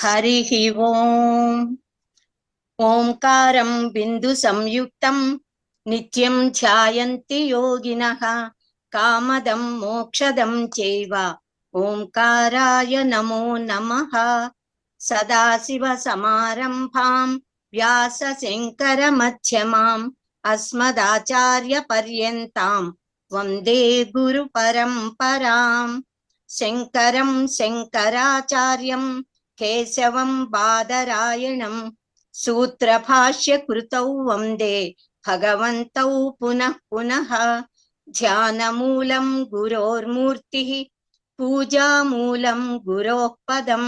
हरिः ओम्। ओंकारं बिंदु संयुक्तं नित्यं ध्यायन्ति योगिनः कामदं मोक्षदं चैव ओंकाराय नमो नमः। सदाशिवसमारम्भां व्यासशङ्करमध्यमाम् अस्मदाचार्यपर्यन्तां वन्दे गुरुपरम्पराम्। शङ्करं शङ्कराचार्यं केशवं बादरायणं सूत्रभाष्यकृतौ वन्दे भगवन्तौ पुनः पुनः। ध्यानमूलं गुरोर्मूर्तिः पूजामूलं गुरोः पदं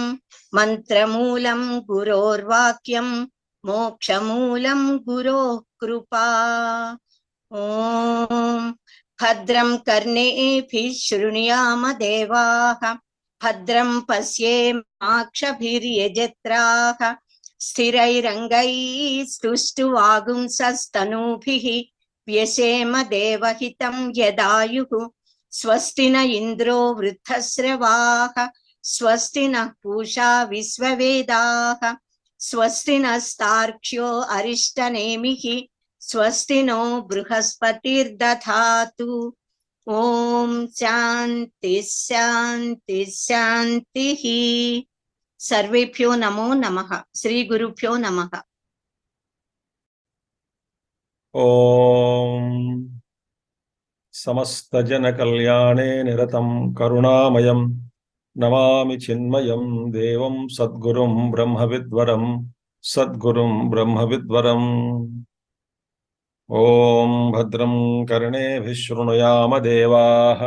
मन्त्रमूलं गुरोर्वाक्यं मोक्षमूलं गुरोः कृपा। ॐ भद्रं कर्णेभिः शृणुयाम देवाः भद्रं पश्येमाक्षभिर्यजत्राः स्थिरैरङ्गैः स्तुष्टुवागुंसस्तनूभिः व्यशेम देवहितं यदायुः। स्वस्ति न इन्द्रो वृद्धश्रवाः स्वस्ति नः पूषा विश्ववेदाः स्वस्ति नस्तार्क्ष्यो अरिष्टनेमिः स्वस्ति नो बृहस्पतिर्दधातु। ओम शांति शांति शांतिः। सर्वेभ्यो नमो नमः। श्री गुरुभ्यो नमः। ओम समस्त जन कल्याणे निरतं करुणामयं नमामि चिन्मयं देवं सद्गुरुं ब्रह्मविद्वरं सद्गुरुं ब्रह्मविद्वरम्। ओम भद्रं कर्णेभिः शृणुयाम देवाः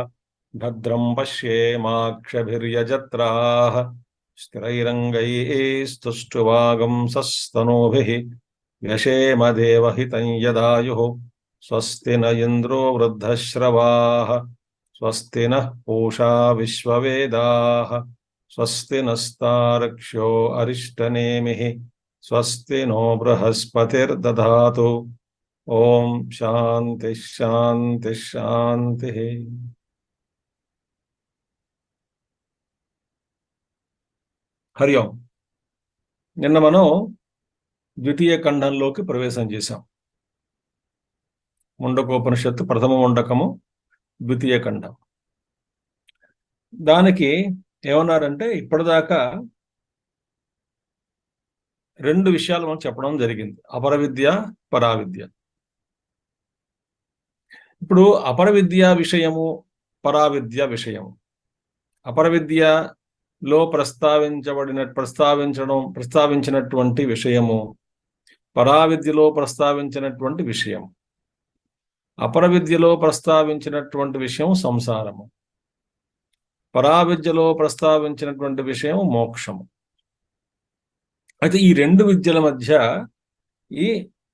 भद्रं पश्येमाक्षभिर्यजत्राः स्थिरैरङ्गैः स्तुष्टुवागुंसस्तनूभिः व्यशेम देवहितं यदायुः। स्वस्ति न इन्द्रो वृद्धश्रवाः स्वस्ति नः पूषा विश्ववेदाः स्वस्ति नस्तार्क्ष्यो अरिष्टनेमिः स्वस्ति नो बृहस्पतिर्दधातु। ओम शांति शांति शांति। హరి ఓం. నిన్న మనం ద్వితీయ ఖండంలోకి ప్రవేశం చేశాం. ముండకోపనిషత్తు ప్రథమ ముండకము ద్వితీయ ఖండం. దానికి ఏమన్నారంటే ఇప్పటిదాకా రెండు విషయాలు మనం చెప్పడం జరిగింది, అపర విద్య పరావిద్య. ఇప్పుడు అపర విద్య విషయము పరావిద్య విషయము. అపర విద్యలో ప్రస్తావించినటువంటి విషయము పరావిద్యలో ప్రస్తావించినటువంటి విషయం. అపర విద్యలో ప్రస్తావించినటువంటి విషయం సంసారము, పరావిద్యలో ప్రస్తావించినటువంటి విషయం మోక్షము. అయితే ఈ రెండు విద్యల మధ్య ఈ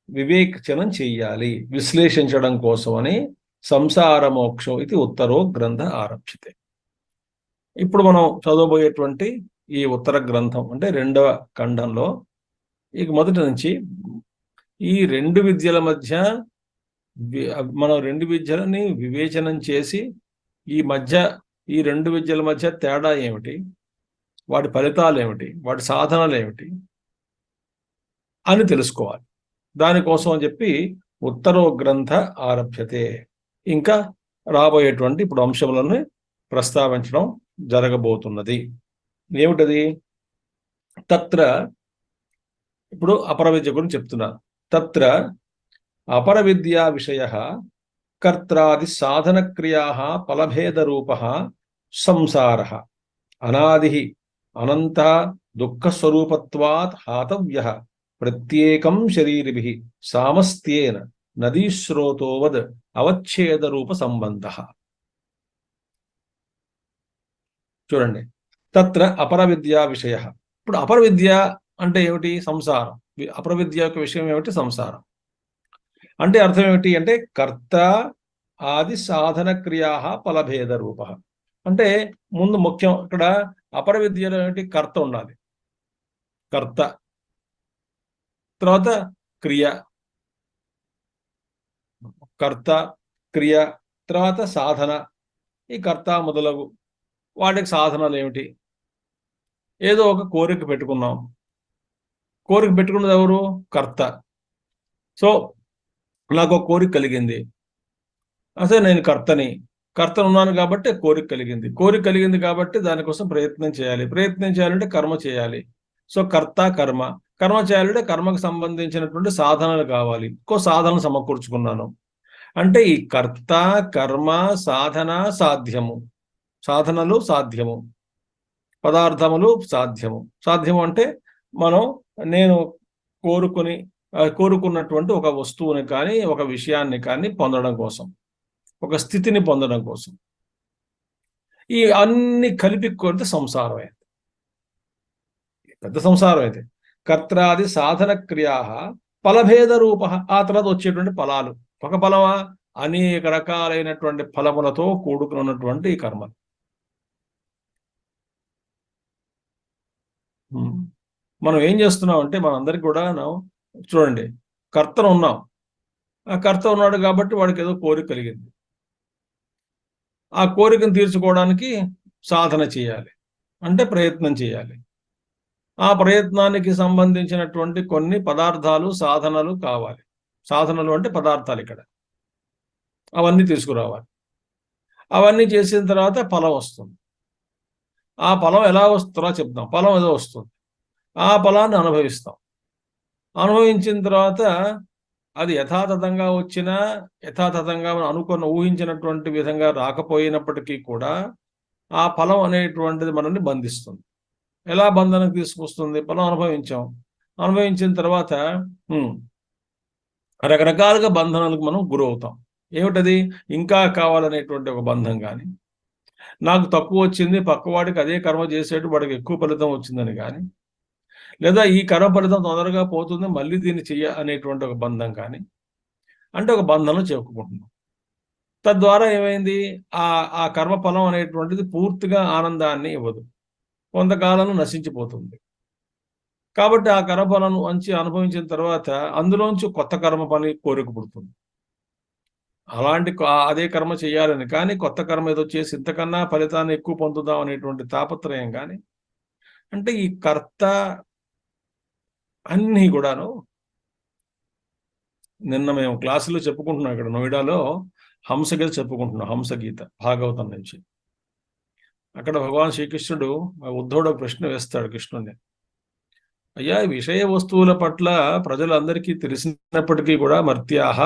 వివేచనం చెయ్యాలి విశ్లేషించడం కోసమని సంసార మోక్షం ఇది ఉత్తరో గ్రంథ ఆరభ్యతే. ఇప్పుడు మనం చదవబోయేటువంటి ఈ ఉత్తర గ్రంథం అంటే రెండవ ఖండంలో ఇక మొదటి నుంచి ఈ రెండు విద్యల మధ్య మనం రెండు విద్యలని వివేచనం చేసి ఈ రెండు విద్యల మధ్య తేడా ఏమిటి, వాటి ఫలితాలు ఏమిటి, వాటి సాధనలు ఏమిటి అని తెలుసుకోవాలి. దానికోసం అని చెప్పి ఉత్తరో గ్రంథ ఆరభ్యతే. ఇంకా రాబోయేటువంటి ఇప్పుడు అంశములను ప్రస్తావించడం జరగబోతున్నది. ఏమిటది? తత్ర ఇప్పుడు అపర విద్య గురించి చెప్తున్నారు. తత్ర అపర విద్యా విషయ కర్త్రాది సాధన క్రియా ఫలభేద రూప సంసార అనాది అనంత దుఃఖస్వరూపత్వాత్ హాతవ్య ప్రత్యేకం శరీరిభిః సామస్త్యేన నదీస్రోతోవద్ అవచ్ఛేద రూప సంబంధ. చూడండి, తత్ర అపర విద్యా విషయ. ఇప్పుడు అపర విద్య అంటే ఏమిటి? సంసారం. అపర విద్య యొక్క విషయం ఏమిటి? సంసారం. అంటే అర్థం ఏమిటి అంటే కర్త ఆది సాధన క్రియా ఫలభేద రూప. అంటే ముందు ముఖ్యం ఇక్కడ అపర విద్యలో ఏమిటి? కర్త ఉండాలి. కర్త, తర్వాత క్రియ, కర్త క్రియ, తర్వాత సాధన. ఈ కర్త మొదలగు వాటికి సాధనలు ఏమిటి? ఏదో ఒక కోరిక పెట్టుకున్నాం. కోరిక పెట్టుకున్నది ఎవరు? కర్త. సో నాకు ఒక కోరిక కలిగింది. అసలు నేను కర్తను ఉన్నాను కాబట్టి కోరిక కలిగింది. కోరిక కలిగింది కాబట్టి దానికోసం ప్రయత్నం చేయాలి. ప్రయత్నం చేయాలంటే కర్మ చేయాలి. సో కర్త, కర్మ. కర్మ చేయాలంటే కర్మకు సంబంధించినటువంటి సాధనలు కావాలి. సాధనలు సమకూర్చుకున్నాను. అంటే ఈ కర్త, కర్మ, సాధన, సాధ్యము. సాధనలు సాధ్యము, పదార్థములు సాధ్యము. సాధ్యము అంటే నేను కోరుకున్నటువంటి ఒక వస్తువుని కానీ, ఒక విషయాన్ని కానీ పొందడం కోసం, ఒక స్థితిని పొందడం కోసం. ఈ అన్ని కలిపి కొడితే సంసారం అయింది. పెద్ద సంసారం అయితే కర్త్రాది సాధన క్రియా ఫలభేద రూప. ఆ తర్వాత వచ్చేటువంటి ఫలాలు ఒక ఫలమా? అనేక రకాలైనటువంటి ఫలములతో కూడుకున్నటువంటి ఈ కర్మ. మనం ఏం చేస్తున్నాం అంటే మనందరికి కూడా చూడండి, కర్తను ఉన్నాం. ఆ కర్త ఉన్నాడు కాబట్టి వాడికి ఏదో కోరిక కలిగింది. ఆ కోరికను తీర్చుకోవడానికి సాధన చేయాలి, అంటే ప్రయత్నం చేయాలి. ఆ ప్రయత్నానికి సంబంధించినటువంటి కొన్ని పదార్థాలు, సాధనలు కావాలి. సాధనలు అంటే పదార్థాలు ఇక్కడ. అవన్నీ తీసుకురావాలి. అవన్నీ చేసిన తర్వాత ఫలం వస్తుంది. ఆ ఫలం ఎలా వస్తుందో చెప్తాం. ఫలం ఏదో వస్తుంది. ఆ ఫలాన్ని అనుభవిస్తాం. అనుభవించిన తర్వాత అది యథాతథంగా వచ్చినా, యథాతథంగా ఊహించినటువంటి విధంగా రాకపోయినప్పటికీ కూడా ఆ ఫలం అనేటువంటిది మనల్ని బంధిస్తుంది. ఎలా బంధనకు తీసుకొస్తుంది? ఫలం అనుభవించాం. అనుభవించిన తర్వాత రకరకాలుగా బంధనాలకు మనం గురవుతాం. ఏమిటది? ఇంకా కావాలనేటువంటి ఒక బంధం కానీ, నాకు తక్కువ వచ్చింది పక్కవాడికి అదే కర్మ చేసేట్టు వాడికి ఎక్కువ ఫలితం వచ్చిందని కానీ, లేదా ఈ కర్మ ఫలితం తొందరగా పోతుంది మళ్ళీ దీన్ని చెయ్య అనేటువంటి ఒక బంధం కానీ, అంటే ఒక బంధంలో చెప్పుకుంటున్నాం. తద్వారా ఏమైంది? ఆ కర్మఫలం అనేటువంటిది పూర్తిగా ఆనందాన్ని ఇవ్వదు, కొంతకాలం నశించిపోతుంది. కాబట్టి ఆ కర్మఫలం మంచి అనుభవించిన తర్వాత అందులోంచి కొత్త కర్మ పని కోరిక పుడుతుంది. అలాంటి అదే కర్మ చేయాలని కానీ, కొత్త కర్మ ఏదో చేసి ఇంతకన్నా ఫలితాన్ని ఎక్కువ పొందుదాం అనేటువంటి తాపత్రయం కానీ, అంటే ఈ కర్త అన్నీ కూడాను. నిన్న మేము క్లాసులో చెప్పుకుంటున్నాం, ఇక్కడ నోయిడాలో హంసగీత చెప్పుకుంటున్నాం. హంసగీత భాగవతం నుంచి. అక్కడ భగవాన్ శ్రీకృష్ణుడు ఉద్ధవుడు ప్రశ్న వేస్తాడు కృష్ణుడిని. అయ్యా, విషయ వస్తువుల పట్ల ప్రజలందరికీ తెలిసినప్పటికీ కూడా మర్త్యాహ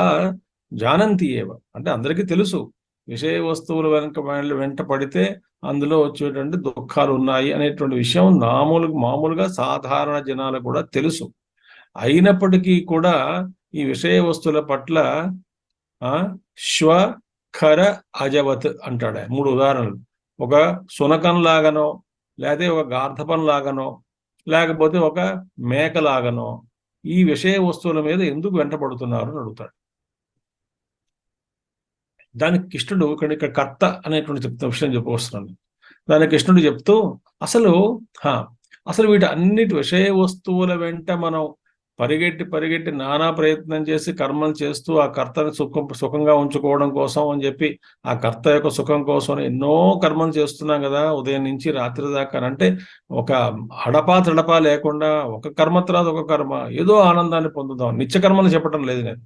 జానంతి ఏవ, అంటే అందరికీ తెలుసు విషయ వస్తువుల వెంట పడితే అందులో వచ్చేటువంటి దుఃఖాలు ఉన్నాయి అనేటువంటి విషయం మామూలుగా సాధారణ జనాలకు కూడా తెలుసు. అయినప్పటికీ కూడా ఈ విషయ వస్తువుల పట్ల శ్వ ఖర అజవత్ అంటాడు. 3 ఉదాహరణలు. ఒక సునకం లాగానో, లేకపోతే ఒక గార్ధపం లాగానో, లేకపోతే ఒక మేకలాగానో ఈ విషయ వస్తువుల మీద ఎందుకు వెంటబడుతున్నారు అని అడుగుతాడు. దానికి కృష్ణుడు ఇక్కడ కర్త అనేటువంటి విషయం చెప్పొస్తున్నాను. దానికి కృష్ణుడు చెప్తూ అసలు వీటి అన్నిటి విషయ వస్తువుల వెంట మనం పరిగెట్టి నానా ప్రయత్నం చేసి కర్మలు చేస్తూ ఆ కర్తని సుఖంగా ఉంచుకోవడం కోసం అని చెప్పి, ఆ కర్త యొక్క సుఖం కోసం ఎన్నో కర్మలు చేస్తున్నాం కదా ఉదయం నుంచి రాత్రి దాకా. అంటే ఒక తడపా లేకుండా ఒక కర్మ తర్వాత ఒక కర్మ, ఏదో ఆనందాన్ని పొందుదాం. నిత్య కర్మలు చెప్పడం లేదు నేను.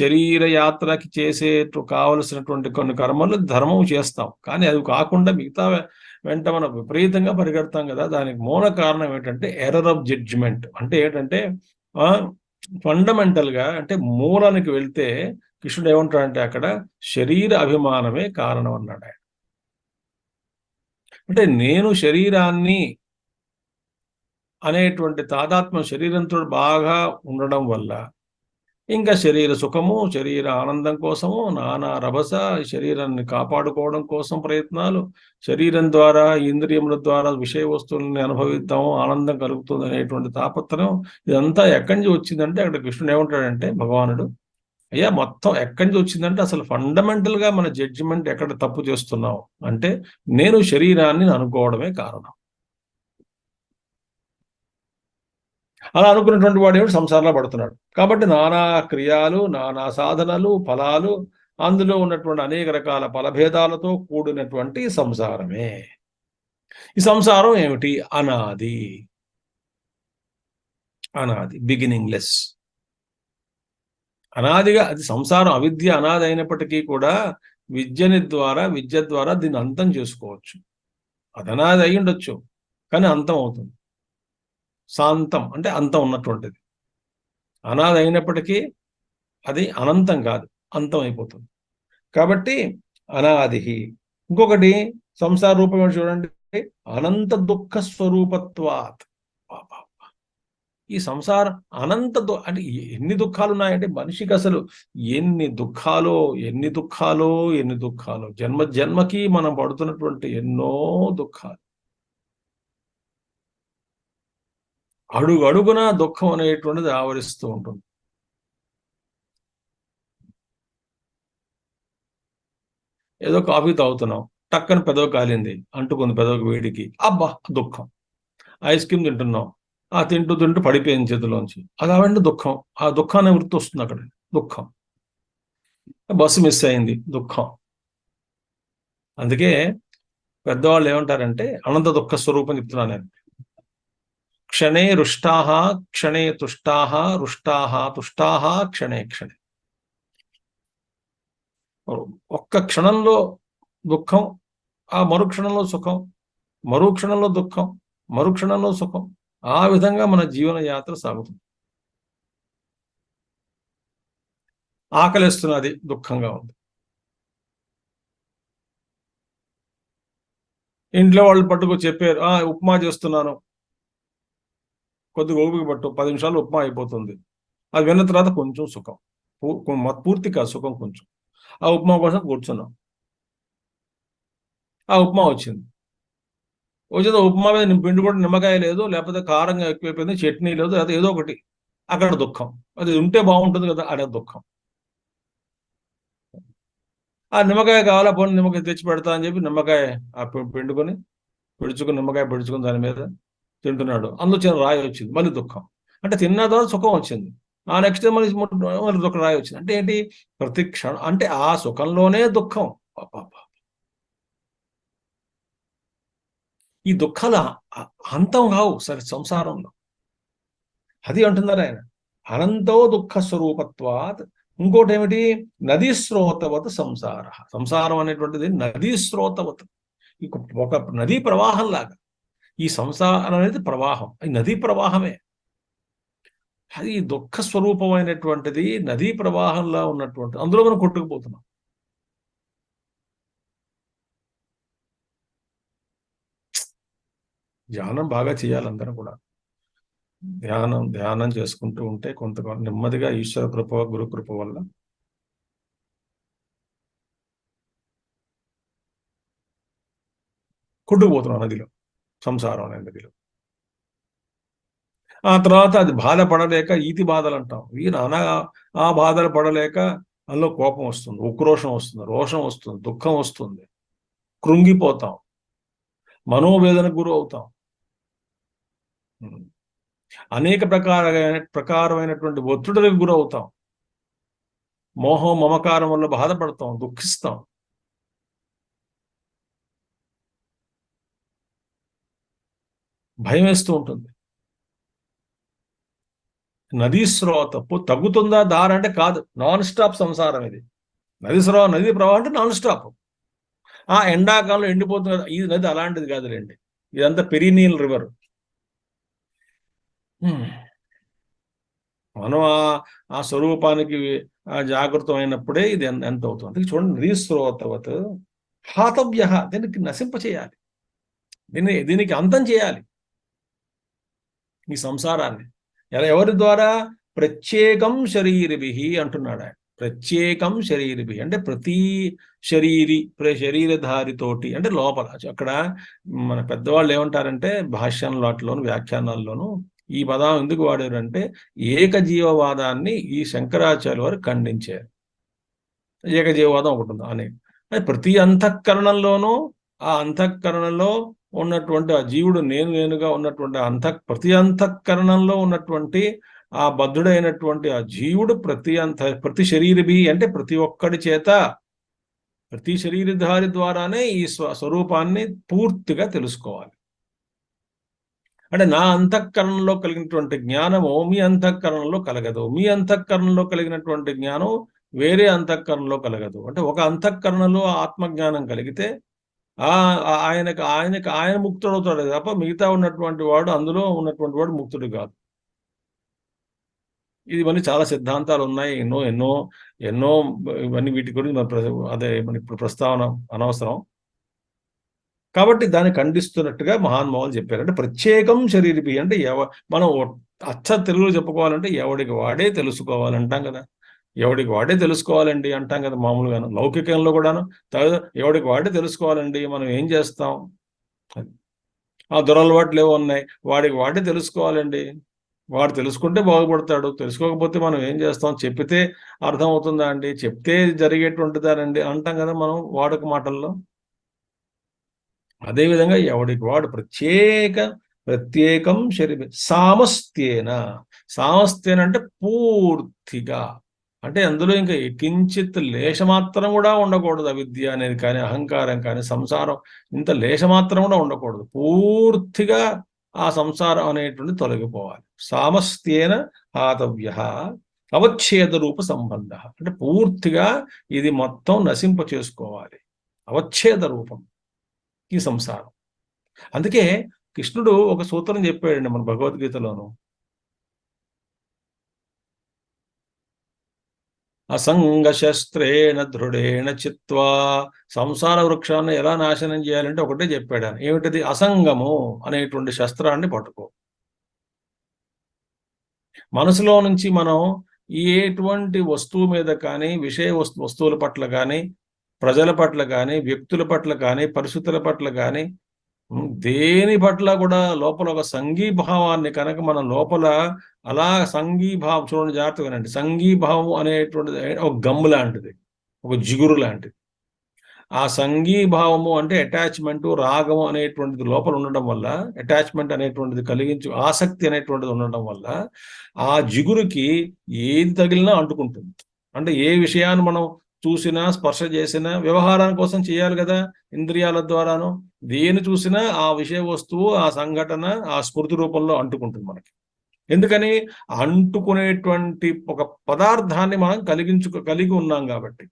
శరీర యాత్రకి కావలసినటువంటి కొన్ని కర్మలు ధర్మం చేస్తాం, కానీ అది కాకుండా మిగతా వెంట మనం విపరీతంగా పరిగెడతాం కదా. దానికి మూల కారణం ఏంటంటే ఎర్రర్ ఆఫ్ జడ్జిమెంట్. అంటే ఏంటంటే ఫండమెంటల్ గా, అంటే మూలానికి వెళ్తే కృష్ణుడు ఏమంటాడంటే అక్కడ శరీర అభిమానమే కారణం అన్నాడు ఆయన. అంటే నేను శరీరాన్ని అనేటువంటి తాదాత్మ్యం శరీరంతో బాగా ఉండడం వల్ల ఇంకా శరీర సుఖము, శరీర ఆనందం కోసము నానా రభస, శరీరాన్ని కాపాడుకోవడం కోసం ప్రయత్నాలు, శరీరం ద్వారా ఇంద్రియముల ద్వారా విషయ వస్తువులని అనుభవిద్దాము, ఆనందం కలుగుతుంది అనేటువంటి తాపత్రయం, ఇదంతా ఎక్కడి నుంచి వచ్చిందంటే అక్కడ కృష్ణుడు ఏమంటాడంటే భగవానుడు, అయ్యా మొత్తం ఎక్కడి నుంచి వచ్చిందంటే అసలు ఫండమెంటల్ గా మన జడ్జిమెంట్ ఎక్కడ తప్పు చేస్తున్నావు అంటే నేను శరీరాన్ని అనుకోవడమే కారణం. అలా అనుకున్నటువంటి వాడు ఏమిటి? సంసారంలో పడుతున్నాడు. కాబట్టి నానా క్రియాలు, నానా సాధనలు, ఫలాలు, అందులో ఉన్నటువంటి అనేక రకాల ఫలభేదాలతో కూడినటువంటి సంసారమే. ఈ సంసారం ఏమిటి? అనాది. అనాది, బిగినింగ్లెస్. అనాదిగా అది సంసారం. అవిద్య అనాది అయినప్పటికీ కూడా విద్య ద్వారా దీన్ని అంతం చేసుకోవచ్చు. అది అనాది అయి ఉండొచ్చు, కానీ అంతం అవుతుంది. శాంతం అంటే అంతం ఉన్నటువంటిది. అనాది అయినప్పటికీ అది అనంతం కాదు, అంతం అయిపోతుంది. కాబట్టి అనాది. ఇంకొకటి సంసార రూపం ఏంటి చూడండి, అనంత దుఃఖ స్వరూపత్వాత్. ఈ సంసారం అనంత అంటే ఎన్ని దుఃఖాలు ఉన్నాయంటే మనిషికి అసలు ఎన్ని దుఃఖాలో ఎన్ని దుఃఖాలో ఎన్ని దుఃఖాలో, జన్మ జన్మకి మనం పడుతున్నటువంటి ఎన్నో దుఃఖాలు. అడుగు అడుగున దుఃఖం అనేటువంటిది ఆవరిస్తూ ఉంటుంది. ఏదో కాఫీ తాగుతున్నాం, టక్కన పెదవి కాలింది, అంటుకుంది పెదవికి వేడికి, అబ్బా దుఃఖం. ఐస్ క్రీమ్ తింటున్నాం, ఆ తింటూ తింటూ పడిపోయింది చేతిలోంచి, అది అవండి దుఃఖం. ఆ దుఃఖాన్ని వృత్తి వస్తుంది అక్కడ, దుఃఖం. బస్సు మిస్ అయింది, దుఃఖం. అందుకే పెద్దవాళ్ళు ఏమంటారంటే అనంత దుఃఖ స్వరూపం చెప్తున్నాను నేను. క్షణే రుష్టాహ క్షణే తుష్టాహ రుష్టాహ తుష్టాహ క్షణే క్షణే. ఒక్క క్షణంలో దుఃఖం, ఆ మరుక్షణంలో సుఖం, మరుక్షణంలో దుఃఖం, మరుక్షణంలో సుఖం. ఆ విధంగా మన జీవన యాత్ర సాగుతుంది. ఆకలిస్తున్నది, దుఃఖంగా ఉంది. ఇంట్లో వాళ్ళు పట్టుకు చెప్పారు, ఉప్మా చేస్తున్నాను, కొద్దిగా ఓపిక పట్టు, 10 నిమిషాలు ఉప్మా అయిపోతుంది. అది విన్న తర్వాత కొంచెం సుఖం, పూర్తి కాదు సుఖం, కొంచెం. ఆ ఉప్మా కోసం కూర్చున్నాం, ఆ ఉప్మా వచ్చింది. ఉప్మా మీద పిండి కూడా నిమ్మకాయ లేదు, లేకపోతే కారంగా ఎక్కువైపోయింది, చట్నీ లేదు, లేకపోతే ఏదో ఒకటి, అక్కడ దుఃఖం. అది ఉంటే బాగుంటుంది కదా అనే దుఃఖం. ఆ నిమ్మకాయ కావాలా, పోనీ నిమ్మకాయ తెచ్చి పెడతా అని చెప్పి నిమ్మకాయ పిండుకొని నిమ్మకాయ పిడుచుకుని దాని మీద తింటున్నాడు, అందులో చిన్న రాయి వచ్చింది, మళ్ళీ దుఃఖం. అంటే తిన్న తర్వాత సుఖం వచ్చింది, ఆ నెక్స్ట్ మళ్ళీ ఒక రాయి వచ్చింది. అంటే ఏంటి? ప్రతి క్షణం అంటే ఆ సుఖంలోనే దుఃఖం. ఈ దుఃఖాలు అంతం కావు సరే సంసారంలో. అది అంటున్నారు ఆయన, అనంతో దుఃఖ స్వరూపత్వాత్. ఇంకోటి ఏమిటి? నదీ స్రోతవత్ సంసార. సంసారం అనేటువంటిది నదీ స్రోతవత్, ఒక నదీ ప్రవాహం లాగా. ఈ సంసారం అనేది ప్రవాహం, ఈ నదీ ప్రవాహమే. అది దుఃఖ స్వరూపమైనటువంటిది, నదీ ప్రవాహంలా ఉన్నటువంటి, అందులో మనం కొట్టుకుపోతున్నాం. ధ్యానం బాగా చేయాలి అందరూ కూడా. ధ్యానం చేసుకుంటూ ఉంటే కొంత నెమ్మదిగా ఈశ్వర కృప, గురు కృప వల్ల కొట్టుకుపోతున్నాం నదిలో, సంసారం అనే నదిలో. ఆ తర్వాత అది బాధపడలేక ఈతి బాధలు అంటాం. ఆ బాధలు పడలేక అందులో కోపం వస్తుంది, ఉక్రోషం వస్తుంది, రోషం వస్తుంది, దుఃఖం వస్తుంది, కృంగిపోతాం, మనోవేదనకు గురి అవుతాం, అనేక ప్రకారమైనటువంటి ఒత్తిడులకు గురవుతాం, మోహం మమకారం వల్ల బాధపడతాం, దుఃఖిస్తాం. భయం వేస్తూ ఉంటుంది. నదీ స్రోతపు తగ్గుతుందా దారి అంటే కాదు, నాన్ స్టాప్ సంసారం ఇది. నదీ ప్రవాహం అంటే నాన్ స్టాప్. ఆ ఎండాకాలంలో ఎండిపోతుంది కదా, ఈ నది అలాంటిది కాదులేండి, ఇదంతా పెరినీల్ రివర్. మనం ఆ స్వరూపానికి జాగృతమైనప్పుడే ఇది ఎంత అవుతుంది. చూడండి, నదీ స్రోతవత్ హాతవ్య, దీనికి నశింపచేయాలి, దీనికి అంతం చేయాలి ఈ సంసారాన్ని. ఎవరి ద్వారా? ప్రత్యేకం శరీరిభి అంటున్నాడు ఆయన. ప్రత్యేకం శరీరిభి అంటే ప్రతి శరీరధారితోటి, అంటే లోపల. అక్కడ మన పెద్దవాళ్ళు ఏమంటారంటే భాష్యంలో అట్లోను వ్యాఖ్యానాల్లోనూ ఈ పదం ఎందుకు వాడారంటే ఏకజీవవాదాన్ని ఈ శంకరాచార్య వారు ఖండించారు. ఏకజీవవాదం ఒకటి ఉంది అని. ప్రతి అంతఃకరణంలోనూ ఆ అంతఃకరణలో ఉన్నటువంటి ఆ జీవుడు నేనుగా ఉన్నటువంటి ప్రతి అంతఃకరణంలో ఉన్నటువంటి ఆ బద్ధుడైనటువంటి ఆ జీవుడు ప్రతి శరీరభి అంటే ప్రతి ఒక్కడి చేత ప్రతి శరీరధారి ద్వారానే ఈ స్వరూపాన్ని పూర్తిగా తెలుసుకోవాలి. అంటే నా అంతఃకరణలో కలిగినటువంటి జ్ఞానము మీ అంతఃకరణలో కలగదు, మీ అంతఃకరణలో కలిగినటువంటి జ్ఞానం వేరే అంతఃకరణలో కలగదు. అంటే ఒక అంతఃకరణలో ఆత్మజ్ఞానం కలిగితే ఆయన ముక్తుడు అవుతాడు తప్ప మిగతా ఉన్నటువంటి వాడు, అందులో ఉన్నటువంటి వాడు ముక్తుడు కాదు. ఇది ఇవన్నీ చాలా సిద్ధాంతాలు ఉన్నాయి, ఎన్నో ఎన్నో ఎన్నో ఇవన్నీ వీటి గురించి మన ఇప్పుడు ప్రస్తావన అనవసరం. కాబట్టి దాన్ని ఖండిస్తున్నట్టుగా మహానుభావులు చెప్పారు. అంటే ప్రత్యేకం శరీరపి అంటే మనం అచ్చ తెలుగులో చెప్పుకోవాలంటే ఎవడికి వాడే తెలుసుకోవాలంటాం కదా. ఎవడికి వాడే తెలుసుకోవాలండి అంటాం కదా మామూలుగాను. లౌకికంలో కూడాను ఎవడికి వాడే తెలుసుకోవాలండి, మనం ఏం చేస్తాం, ఆ దురలవాట్లు ఏవో ఉన్నాయి, వాడికి వాడే తెలుసుకోవాలండి, వాడు తెలుసుకుంటే బాగుపడతాడు, తెలుసుకోకపోతే మనం ఏం చేస్తాం, చెప్పితే అర్థం అవుతుందా అండి, చెప్తే జరిగేటువంటిదానండి అంటాం కదా మనం వాడుక మాటల్లో. అదేవిధంగా ఎవడికి వాడు ప్రత్యేకం శరీరం సామస్త్యేన. సామస్త్యేన అంటే పూర్తిగా, అంటే అందులో ఇంకా కించిత్ లేశమాత్రం కూడా ఉండకూడదు. అవిద్య అనేది కానీ, అహంకారం కానీ, సంసారం ఇంత లేశమాత్రం కూడా ఉండకూడదు. పూర్తిగా ఆ సంసారం అనేటువంటి తొలగిపోవాలి. సామస్త్యేన హాతవ్య అవచ్ఛేద రూప సంబంధ, అంటే పూర్తిగా ఇది మొత్తం నశింప చేసుకోవాలి. అవచ్ఛేద రూపం ఈ సంసారం. అందుకే కృష్ణుడు ఒక సూత్రం చెప్పాడండి మన భగవద్గీతలోను, అసంగ శస్త్రేణ దృఢేణ చిత్వా. సంసార వృక్షాన్ని ఎలా నాశనం చేయాలంటే ఒకటే చెప్పాడు. ఏమిటిది? అసంగము అనేటువంటి శస్త్రాన్ని పట్టుకో. మనసులో నుంచి మనం ఎటువంటి వస్తువు మీద కానీ, విషయ వస్తువుల పట్ల కానీ, ప్రజల పట్ల కానీ, వ్యక్తుల పట్ల కానీ, పరిస్థితుల పట్ల కానీ, దేని పట్ల కూడా లోపల ఒక సంఘీభావాన్ని కనుక మనం లోపల అలా సంఘీభావం, చూడండి జాగ్రత్తగా వినండి, సంఘీభావం అనేటువంటిది ఒక గమ్ము లాంటిది, ఒక జిగురు లాంటిది. ఆ సంఘీభావము అంటే అటాచ్మెంట్, రాగము అనేటువంటిది లోపల ఉండడం వల్ల, అటాచ్మెంట్ అనేటువంటిది కలిగించు ఆసక్తి అనేటువంటిది ఉండడం వల్ల ఆ జిగురుకి ఏది తగిలినా అంటుకుంటుంది. అంటే ఏ విషయాన్ని మనం చూసినా, స్పర్శ చేసినా, వ్యవహారం కోసం చేయాలి కదా ఇంద్రియాల ద్వారాను, దేని చూసినా ఆ విషయ వస్తువు, ఆ సంఘటన ఆ స్మృతి రూపంలో అంటుకుంటుంది మనకి. ఎందుకని? అంటుకునేటువంటి ఒక పదార్థాన్ని మనం కలిగి ఉన్నాం కాబట్టి.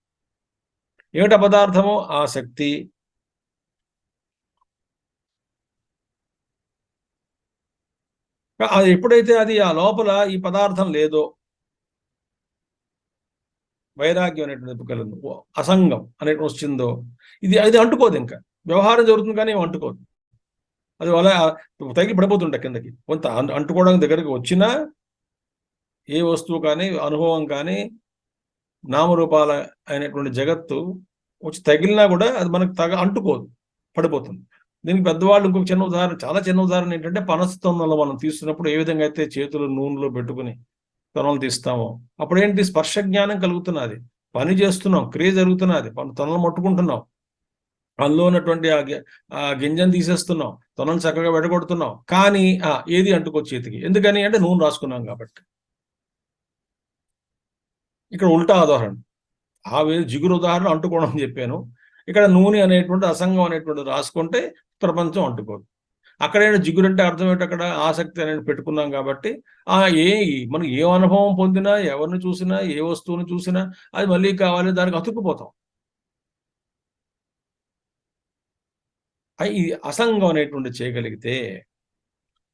ఏమిటి పదార్థము? ఆసక్తి. అది ఎప్పుడైతే అది ఆ లోపల ఈ పదార్థం లేదో, వైరాగ్యం అనేటువంటి కలదు, అసంగం అనేటువంటి వచ్చిందో, అది అంటుకోదు. ఇంకా వ్యవహారం జరుగుతుంది కానీ అంటుకోదు. అది అలా తగిలి పడిపోతుంటాయి కిందకి. కొంత అంటుకోవడానికి దగ్గరికి వచ్చినా ఏ వస్తువు కానీ, అనుభవం కానీ, నామరూపాల అయినటువంటి జగత్తు వచ్చి తగిలినా కూడా అది మనకు అంటుకోదు, పడిపోతుంది. దీనికి పెద్దవాళ్ళు ఇంకొక చిన్న ఉదాహరణ, చాలా చిన్న ఉదాహరణ ఏంటంటే, పనస తొనలు మనం తీస్తున్నప్పుడు ఏ విధంగా అయితే చేతులు నూనెలో పెట్టుకుని తొనలు తీస్తామో, అప్పుడేంటి? స్పర్శ జ్ఞానం కలుగుతున్నది, పని చేస్తున్నాం, క్రియ జరుగుతున్నది, తొనలు మట్టుకుంటున్నాం, అందులో ఉన్నటువంటి ఆ గింజను తీసేస్తున్నాం, తొనలు చక్కగా వెడగొడుతున్నాం, కానీ ఏది అంటుకో చేతికి. ఎందుకని అంటే నూనె రాసుకున్నాం కాబట్టి. ఇక్కడ ఉల్టా ఉదాహరణ, జిగురు ఉదాహరణ అంటుకోవడం అని చెప్పాను. ఇక్కడ నూనె అనేటువంటి అసంగం అనేటువంటి రాసుకుంటే ప్రపంచం అంటుకోదు. అక్కడైనా జిగురు అంటే అర్థం ఏంటి? అక్కడ ఆసక్తి అనేది పెట్టుకున్నాం కాబట్టి మనం ఏ అనుభవం పొందినా, ఎవరిని చూసినా, ఏ వస్తువుని చూసినా అది మళ్ళీ కావాలి, దానికి అతుక్కుపోతాం. ఇది అసంగం అనేటువంటి చేయగలిగితే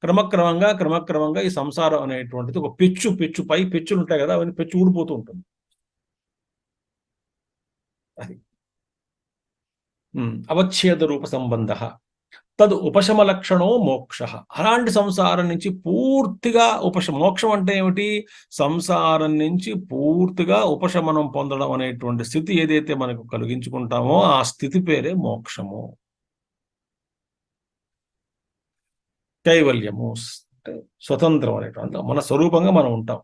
క్రమక్రమంగా ఈ సంసారం అనేటువంటిది ఒక పెచ్చు పై పెచ్చులు ఉంటాయి కదా, అవన్నీ పెచ్చు ఊడిపోతూ ఉంటుంది. అది అవచ్ఛేద రూప సంబంధ తదు ఉపశమ లక్షణో మోక్ష. అలాంటి సంసారం నుంచి పూర్తిగా మోక్షం అంటే ఏమిటి? సంసారం నుంచి పూర్తిగా ఉపశమనం పొందడం అనేటువంటి స్థితి ఏదైతే మనకు కలిగించుకుంటామో ఆ స్థితి పేరే మోక్షము, కైవల్యము, స్వతంత్రం అనేటువంటి మన స్వరూపంగా మనం ఉంటాం.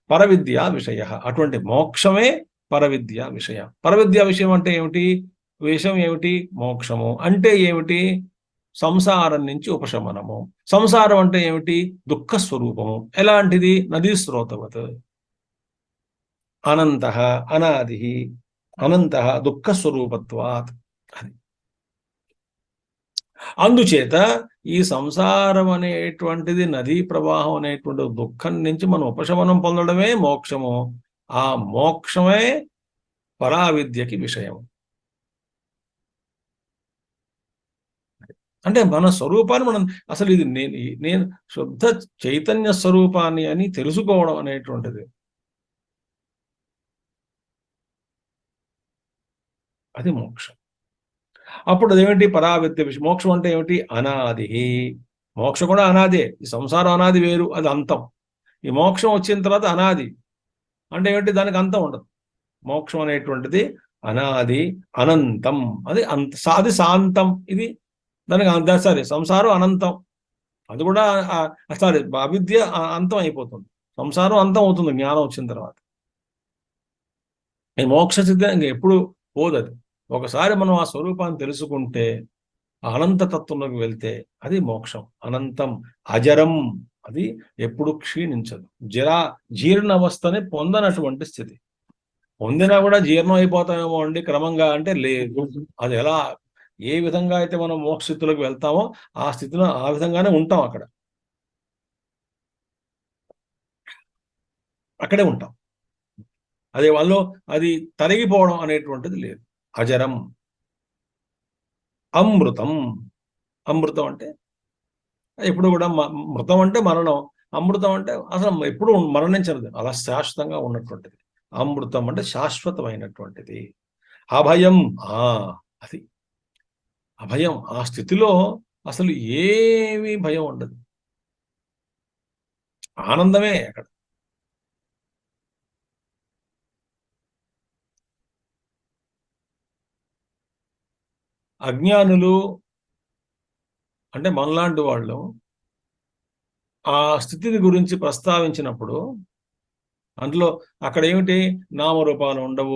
పరవిద్యా విషయ, అటువంటి మోక్షమే పరవిద్యా విషయం. పరవిద్యా విషయం అంటే ఏమిటి? విషయం ఏమిటి? మోక్షము అంటే ఏమిటి? సంసారం నుంచి ఉపశమనము. సంసారం అంటే ఏమిటి? దుఃఖ స్వరూపము. ఎలాంటిది? నదీ స్రోతవత్ అనంత అనాది అనంత దుఃఖ స్వరూపత్వాత్. అది అందుచేత ఈ సంసారం అనేటువంటిది నదీ ప్రవాహం అనేటువంటి దుఃఖం నుంచి మనం ఉపశమనం పొందడమే మోక్షము. ఆ మోక్షమే పరావిద్యకి విషయం. అంటే మన స్వరూపాన్ని మనం అసలు ఇది నేను శుద్ధ చైతన్య స్వరూపాన్ని అని తెలుసుకోవడం అనేటువంటిది అది మోక్షం. అప్పుడు అదేమిటి పరావిద్య విషయం. మోక్షం అంటే ఏమిటి? అనాది. మోక్షం కూడా అనాదే. ఈ సంసారం అనాది వేరు, అది అంతం. ఈ మోక్షం వచ్చిన తర్వాత అనాది అంటే ఏమిటి? దానికి అంతం ఉండదు. మోక్షం అనేటువంటిది అనాది అనంతం. అది అది శాంతం. ఇది దానికి సరే సంసారం అనంతం. అది కూడా సరే అవిద్య అంతం అయిపోతుంది. సంసారం అంతం అవుతుంది జ్ఞానం వచ్చిన తర్వాత. ఈ మోక్ష స్థితి ఇంక ఎప్పుడు పోదది. ఒకసారి మనం ఆ స్వరూపాన్ని తెలుసుకుంటే అనంతతత్వంలోకి వెళ్తే అది మోక్షం. అనంతం అజరం. అది ఎప్పుడు క్షీణించదు. జీర్ణ అవస్థని పొందనటువంటి స్థితి. పొందినా కూడా జీర్ణం అయిపోతామేమో అండి క్రమంగా అంటే లేదు. అది ఎలా ఏ విధంగా అయితే మనం మోక్ష స్థితిలోకి వెళ్తామో ఆ స్థితిలో ఆ విధంగానే ఉంటాం. అక్కడే ఉంటాం. అదే వాళ్ళు అది తరిగిపోవడం అనేటువంటిది లేదు. అజరం. అమృతం. అమృతం అంటే ఎప్పుడు కూడా మృతం అంటే మరణం. అమృతం అంటే అసలు ఎప్పుడు మరణించదు, అలా శాశ్వతంగా ఉన్నటువంటిది. అమృతం అంటే శాశ్వతమైనటువంటిది. అభయం. అది అభయం. ఆ స్థితిలో అసలు ఏమీ భయం ఉండదు. ఆనందమే అక్కడ. అజ్ఞానులు అంటే మనలాంటి వాళ్ళు ఆ స్థితిని గురించి ప్రస్తావించినప్పుడు అందులో అక్కడ ఏమిటి? నామరూపాలు ఉండవు,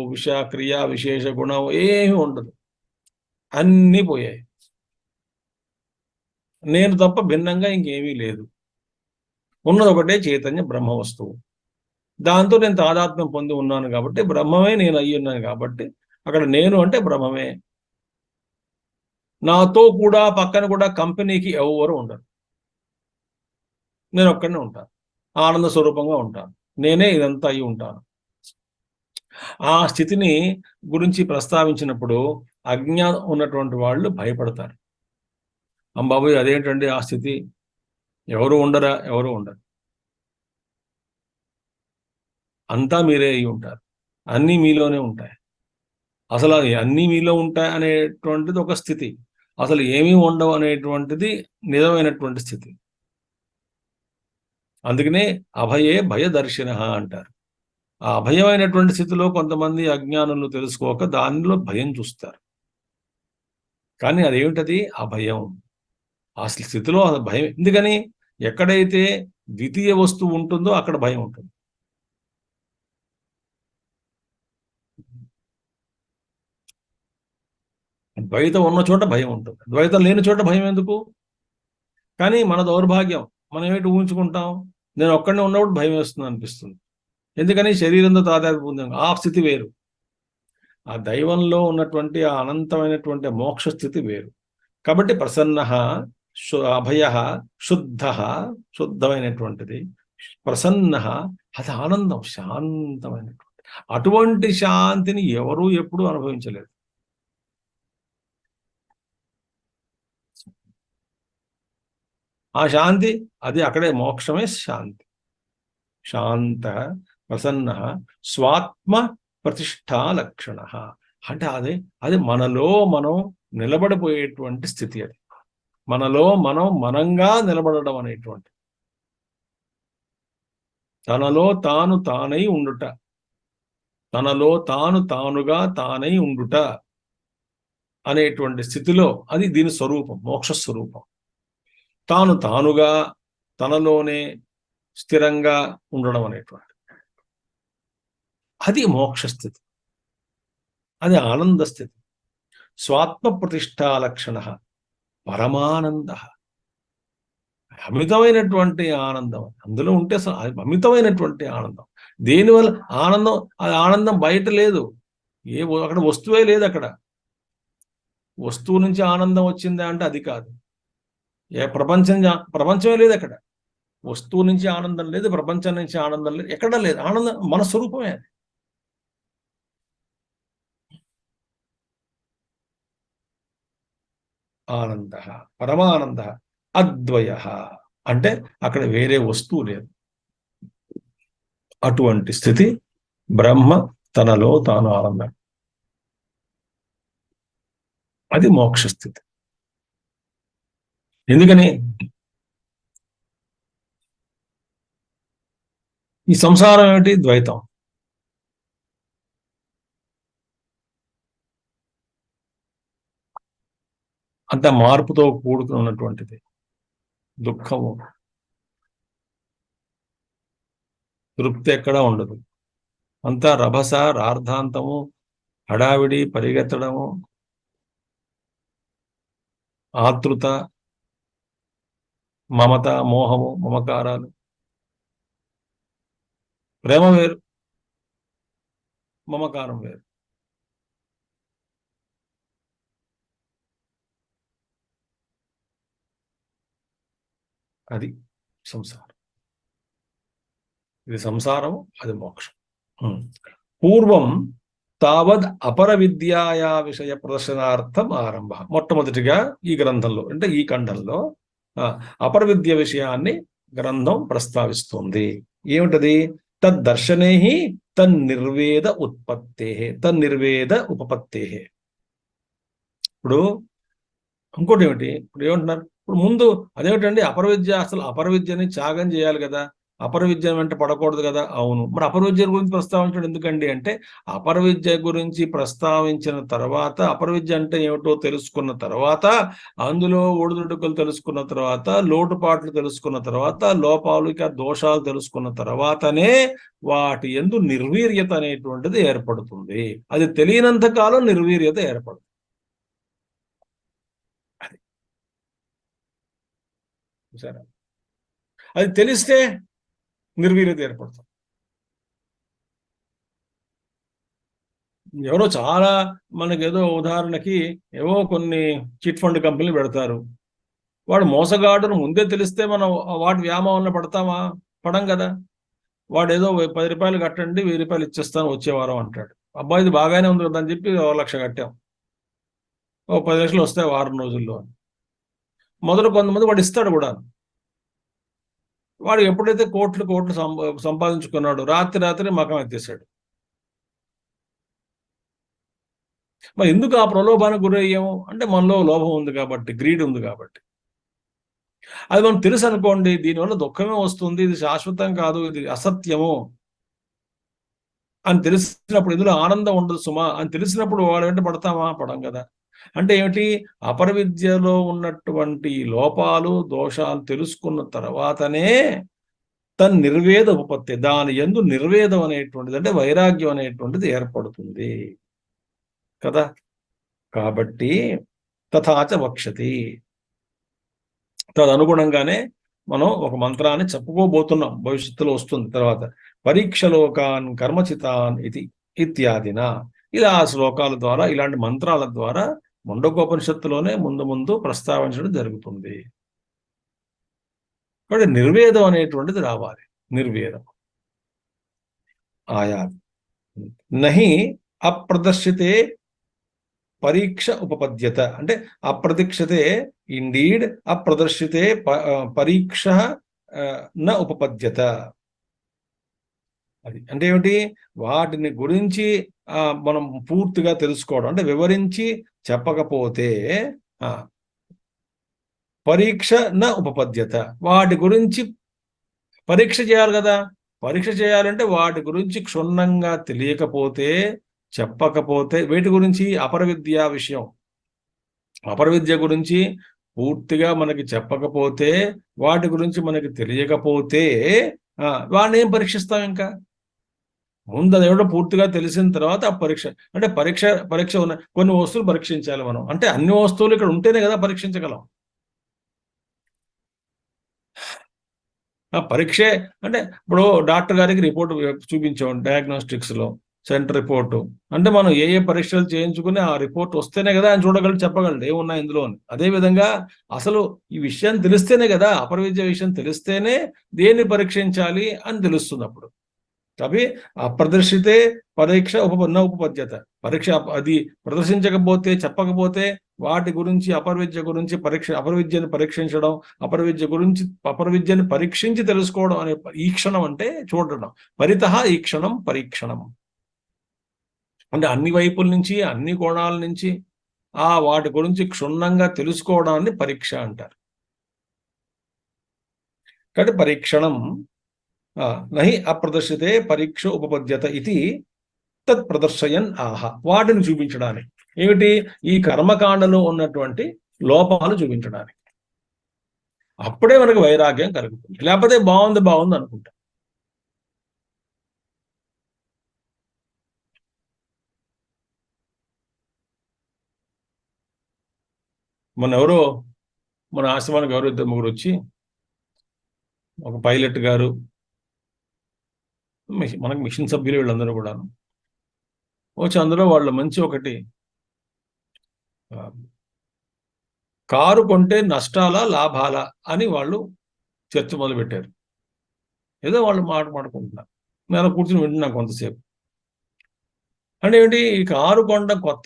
క్రియ విశేష గుణం ఏమీ ఉండదు, అన్నీ పోయాయి. నేను తప్ప భిన్నంగా ఇంకేమీ లేదు. ఉన్నది ఒకటే చైతన్య బ్రహ్మ వస్తువు. దాంతో నేను తాదాత్మ్యం పొంది ఉన్నాను కాబట్టి బ్రహ్మమే నేను అయ్యి ఉన్నాను కాబట్టి అక్కడ నేను అంటే బ్రహ్మమే. నాతో కూడా పక్కన కూడా కంపెనీకి ఎవరు ఉండరు. నేను ఒక్కడనే ఉంటాను, ఆనంద స్వరూపంగా ఉంటాను. నేనే ఇదంతా అయి ఉంటాను. ఆ స్థితిని గురించి ప్రస్తావించినప్పుడు అజ్ఞానం ఉన్నటువంటి వాళ్ళు భయపడతారు. అంబాబోయ్ అదేంటండి ఆ స్థితి, ఎవరు ఉండరా? ఎవరు ఉండరు. అంతా మీరే అయి ఉంటారు, అన్నీ మీలోనే ఉంటాయి. అసలు అది అన్నీ మీలో ఉంటాయి అనేటువంటిది ఒక స్థితి. అసలు ఏమీ ఉండవు అనేటువంటిది నిజమైనటువంటి స్థితి. అందుకనే అభయే భయదర్శిన అంటారు. ఆ అభయమైనటువంటి స్థితిలో కొంతమంది అజ్ఞానులు తెలుసుకోక దానిలో భయం చూస్తారు. కానీ అదేమిటది? అభయం. ఆ స్థితిలో భయం ఎందుకని? ఎక్కడైతే ద్వితీయ వస్తువు ఉంటుందో అక్కడ భయం ఉంటుంది. ద్వైతం ఉన్న చోట భయం ఉంటుంది, ద్వైతం లేని చోట భయం ఎందుకు? కానీ మన దౌర్భాగ్యం, మనం ఏమిటి ఊహించుకుంటాం? నేను ఒక్కడనే ఉన్నప్పుడు భయం వేస్తుంది అనిపిస్తుంది. ఎందుకని? శరీరంతో తాదాత్మ్యం పొందాం. ఆ స్థితి వేరు. ఆ దైవంలో ఉన్నటువంటి ఆ అనంతమైనటువంటి మోక్ష స్థితి వేరు. కాబట్టి ప్రసన్న, అభయ, శుద్ధ, శుద్ధమైనటువంటిది, ప్రసన్న, అది ఆనందం, శాంతమైనటువంటి. అటువంటి శాంతిని ఎవరూ ఎప్పుడూ అనుభవించలేదు. ఆ శాంతి అది అక్కడే మోక్షమే శాంతి. శాంత, ప్రసన్న, స్వాత్మ ప్రతిష్టా లక్షణ అంటే అది మనలో మనం నిలబడిపోయేటువంటి స్థితి. అది మనలో మనం మనంగా నిలబడడం అనేటువంటి, తనలో తాను తానై ఉండుట, తనలో తాను తానుగా తానై ఉండుట అనేటువంటి స్థితిలో అది దీని స్వరూపం, మోక్ష స్వరూపం. తాను తానుగా తనలోనే స్థిరంగా ఉండడం అనేటువంటి అది మోక్ష స్థితి, అది ఆనంద స్థితి. స్వాత్మ ప్రతిష్టా లక్షణ పరమానంద, అమితమైనటువంటి ఆనందం అందులో ఉంటే అమితమైనటువంటి ఆనందం. దేనివల్ల ఆనందం? అది ఆనందం బయట లేదు, అక్కడ వస్తువే లేదు. అక్కడ వస్తువు నుంచి ఆనందం వచ్చిందా అంటే అది కాదు. ప్రపంచమే లేదు అక్కడ. వస్తువు నుంచి ఆనందం లేదు, ప్రపంచం నుంచి ఆనందం లేదు, ఎక్కడా లేదు. ఆనందం మన స్వరూపమే అది. ఆనంద, పరమానంద, అద్వయ అంటే అక్కడ వేరే వస్తువు లేదు. అటువంటి స్థితి బ్రహ్మ తనలో తాను ఆనందం. అది మోక్ష స్థితి. ఎందుకని ఈ సంసారం ఏమిటి? ద్వైతం. అంత మార్పుతో కూడుకున్నటువంటిది. దుఃఖము, తృప్తి ఎక్కడా ఉండదు. అంతా రభస, రార్థాంతము, హడావిడి, పరిగెత్తడము, ఆతృత, మమత, మోహము, మమకారాలు. ప్రేమ వేరు, మమకారం వేరు. అది సంసారం. ఇది సంసారం, అది మోక్షం. పూర్వం తావద్ అపర విద్యాయా విషయ ప్రదర్శనార్థం ఆరంభ. మొట్టమొదటిగా ఈ గ్రంథంలో అంటే ఈ ఖండంలో అపర విద్య విషయాన్ని గ్రంథం ప్రస్తావిస్తుంది. ఏమిటది? తద్దర్శనే తన్నిర్వేద ఉత్పత్తే, తన్నిర్వేద ఉపపత్తే. ఇప్పుడు ఇంకోటి ఏమిటి? ఇప్పుడు ఏమంటున్నారు? ఇప్పుడు ముందు అదేమిటండి అపర విద్య, అసలు అపర విద్యని త్యాగం చేయాలి కదా, అపర విద్య వెంట పడకూడదు కదా. అవును, మరి అపర విద్య గురించి ప్రస్తావించడం ఎందుకండి అంటే, అపర విద్య గురించి ప్రస్తావించిన తర్వాత, అపర విద్య అంటే ఏమిటో తెలుసుకున్న తర్వాత, అందులో ఒడిదుడుకులు తెలుసుకున్న తర్వాత, లోటుపాట్లు తెలుసుకున్న తర్వాత, లోపాలు ఇక దోషాలు తెలుసుకున్న తర్వాతనే వాటి యందు నిర్వీర్యత అనేటువంటిది ఏర్పడుతుంది. అది తెలియనంత కాలం నిర్వీర్యత ఏర్పడుతుంది. సరే, అది తెలిస్తే నిర్వీర్యత ఏర్పడుతుంది. ఎవరో చాలా మనకేదో ఉదాహరణకి ఏవో కొన్ని చిట్ ఫండ్ కంపెనీలు పెడతారు. వాడు మోసగాడును ముందే తెలిస్తే మనం వాటి వ్యామోహంలో పడతామా? పడం కదా. వాడు ఏదో 10 రూపాయలు కట్టండి, 1000 రూపాయలు ఇచ్చేస్తాను వచ్చే వారం అంటాడు. అబ్బాయి ఇది బాగానే ఉంది కదా అని చెప్పి 1,00,000 కట్టాం. 10 లక్షలు వస్తాయి వారం రోజుల్లో. మొదట కొంతమంది వాడు ఇస్తాడు కూడా. వాడు ఎప్పుడైతే కోట్లు కోట్లు సంపాదించుకున్నాడు, రాత్రి మకం ఎత్తేసాడు. మరి ఎందుకు ఆ ప్రలోభానికి గురయ్యాము అంటే, మనలో లోభం ఉంది కాబట్టి, గ్రీడ్ ఉంది కాబట్టి. అది మనం తెలుసు అనుకోండి, దీనివల్ల దుఃఖమే వస్తుంది, ఇది శాశ్వతం కాదు, ఇది అసత్యము అని తెలిసినప్పుడు, ఇందులో ఆనందం ఉండదు సుమా అని తెలిసినప్పుడు వాడు వెంట పడతామా? పడం కదా. అంటే ఏమిటి? అపర విద్యలో ఉన్నటువంటి లోపాలు, దోషాలు తెలుసుకున్న తర్వాతనే నిర్వేద ఉపపత్తి, దాని యందు నిర్వేదం అనేటువంటిది అంటే వైరాగ్యం అనేటువంటిది ఏర్పడుతుంది కదా. కాబట్టి తథాచ వక్షతి, తదనుగుణంగానే మనం ఒక మంత్రాన్ని చెప్పుకోబోతున్నాం, భవిష్యత్తులో వస్తుంది తర్వాత. పరీక్షలోకాన్ కర్మచితాన్ ఇది ఇత్యాదిన. ఇలా ఆ శ్లోకాల ద్వారా, ఇలాంటి మంత్రాల ద్వారా ముండకోపనిషత్తులోనే ముందు ముందు ప్రస్తావించడం జరుగుతుంది. కాబట్టి నిర్వేదం అనేటువంటిది రావాలి. నిర్వేదం ఆయా నహి అప్రదర్శితే పరీక్ష ఉపపద్యత. అంటే అప్రదీక్షతే ఇండీడ్, అప్రదర్శితే పరీక్ష న ఉపపద్యత. అది అంటే ఏమిటి? వాటిని గురించి మనం పూర్తిగా తెలుసుకోవడం అంటే వివరించి చెప్పకపోతే పరీక్ష న ఉపపద్యత. వాటి గురించి పరీక్ష చేయాలి కదా. పరీక్ష చేయాలంటే వాటి గురించి క్షుణ్ణంగా తెలియకపోతే, చెప్పకపోతే, వీటి గురించి అపర విద్యా విషయం, అపర విద్య గురించి పూర్తిగా మనకి చెప్పకపోతే, వాటి గురించి మనకి తెలియకపోతే వాడిని ఏం పరీక్షిస్తాం? ఇంకా ముందు అది ఎవడో పూర్తిగా తెలిసిన తర్వాత ఆ పరీక్ష. అంటే పరీక్ష ఉన్న కొన్ని వస్తువులు పరీక్షించాలి మనం. అంటే అన్ని వస్తువులు ఇక్కడ ఉంటేనే కదా పరీక్షించగలం. పరీక్షే అంటే ఇప్పుడు డాక్టర్ గారికి రిపోర్ట్ చూపించాం డయాగ్నోస్టిక్స్ లో, సెంటర్ రిపోర్టు అంటే మనం ఏ ఏ పరీక్షలు చేయించుకుని ఆ రిపోర్ట్ వస్తేనే కదా ఆయన చూడగలడు, చెప్పగలడు ఏమున్నాయి ఇందులో అని. అదేవిధంగా అసలు ఈ విషయం తెలిస్తేనే కదా, అపర విద్య విషయం తెలిస్తేనే దేన్ని పరీక్షించాలి అని తెలుస్తుంది అప్పుడు. అవి అప్రదర్శితే పరీక్ష ఉపపద్యత. పరీక్ష అది ప్రదర్శించకపోతే, చెప్పకపోతే వాటి గురించి అపర విద్య గురించి అపర విద్యను పరీక్షించడం, అపర విద్యను పరీక్షించి తెలుసుకోవడం అనే ఈ క్షణం అంటే చూడడం. పరితః ఈ క్షణం పరీక్షణం అంటే అన్ని వైపుల నుంచి, అన్ని కోణాల నుంచి వాటి గురించి క్షుణ్ణంగా తెలుసుకోవడాన్ని పరీక్ష అంటారు. కాబట్టి పరీక్షణం నహి అప్రదర్శితే పరీక్ష ఉపపద్యత ఇది తత్ ప్రదర్శయన్ ఆహ. వాటిని చూపించడానికి ఏమిటి, ఈ కర్మకాండలో ఉన్నటువంటి లోపాలు చూపించడానికి. అప్పుడే మనకు వైరాగ్యం కలుగుతుంది. లేకపోతే బాగుంది బాగుంది అనుకుంటా. మన ఆశ్రమానికి ఎవరో ఇద్దరు ముగ్గురు వచ్చి, ఒక పైలట్ గారు, మనకు మిషన్ సభ్యులు వీళ్ళందరూ కూడా వచ్చి అందులో వాళ్ళు మంచి ఒకటి కారు కొంటే నష్టాలా లాభాలా అని వాళ్ళు చర్చ మొదలుపెట్టారు. ఏదో వాళ్ళు మాట్లాడుకుంటున్నారు, నేను కూర్చుని వింటున్నాను కొంతసేపు. అంటే ఏంటి, ఈ కారు కొండ కొత్త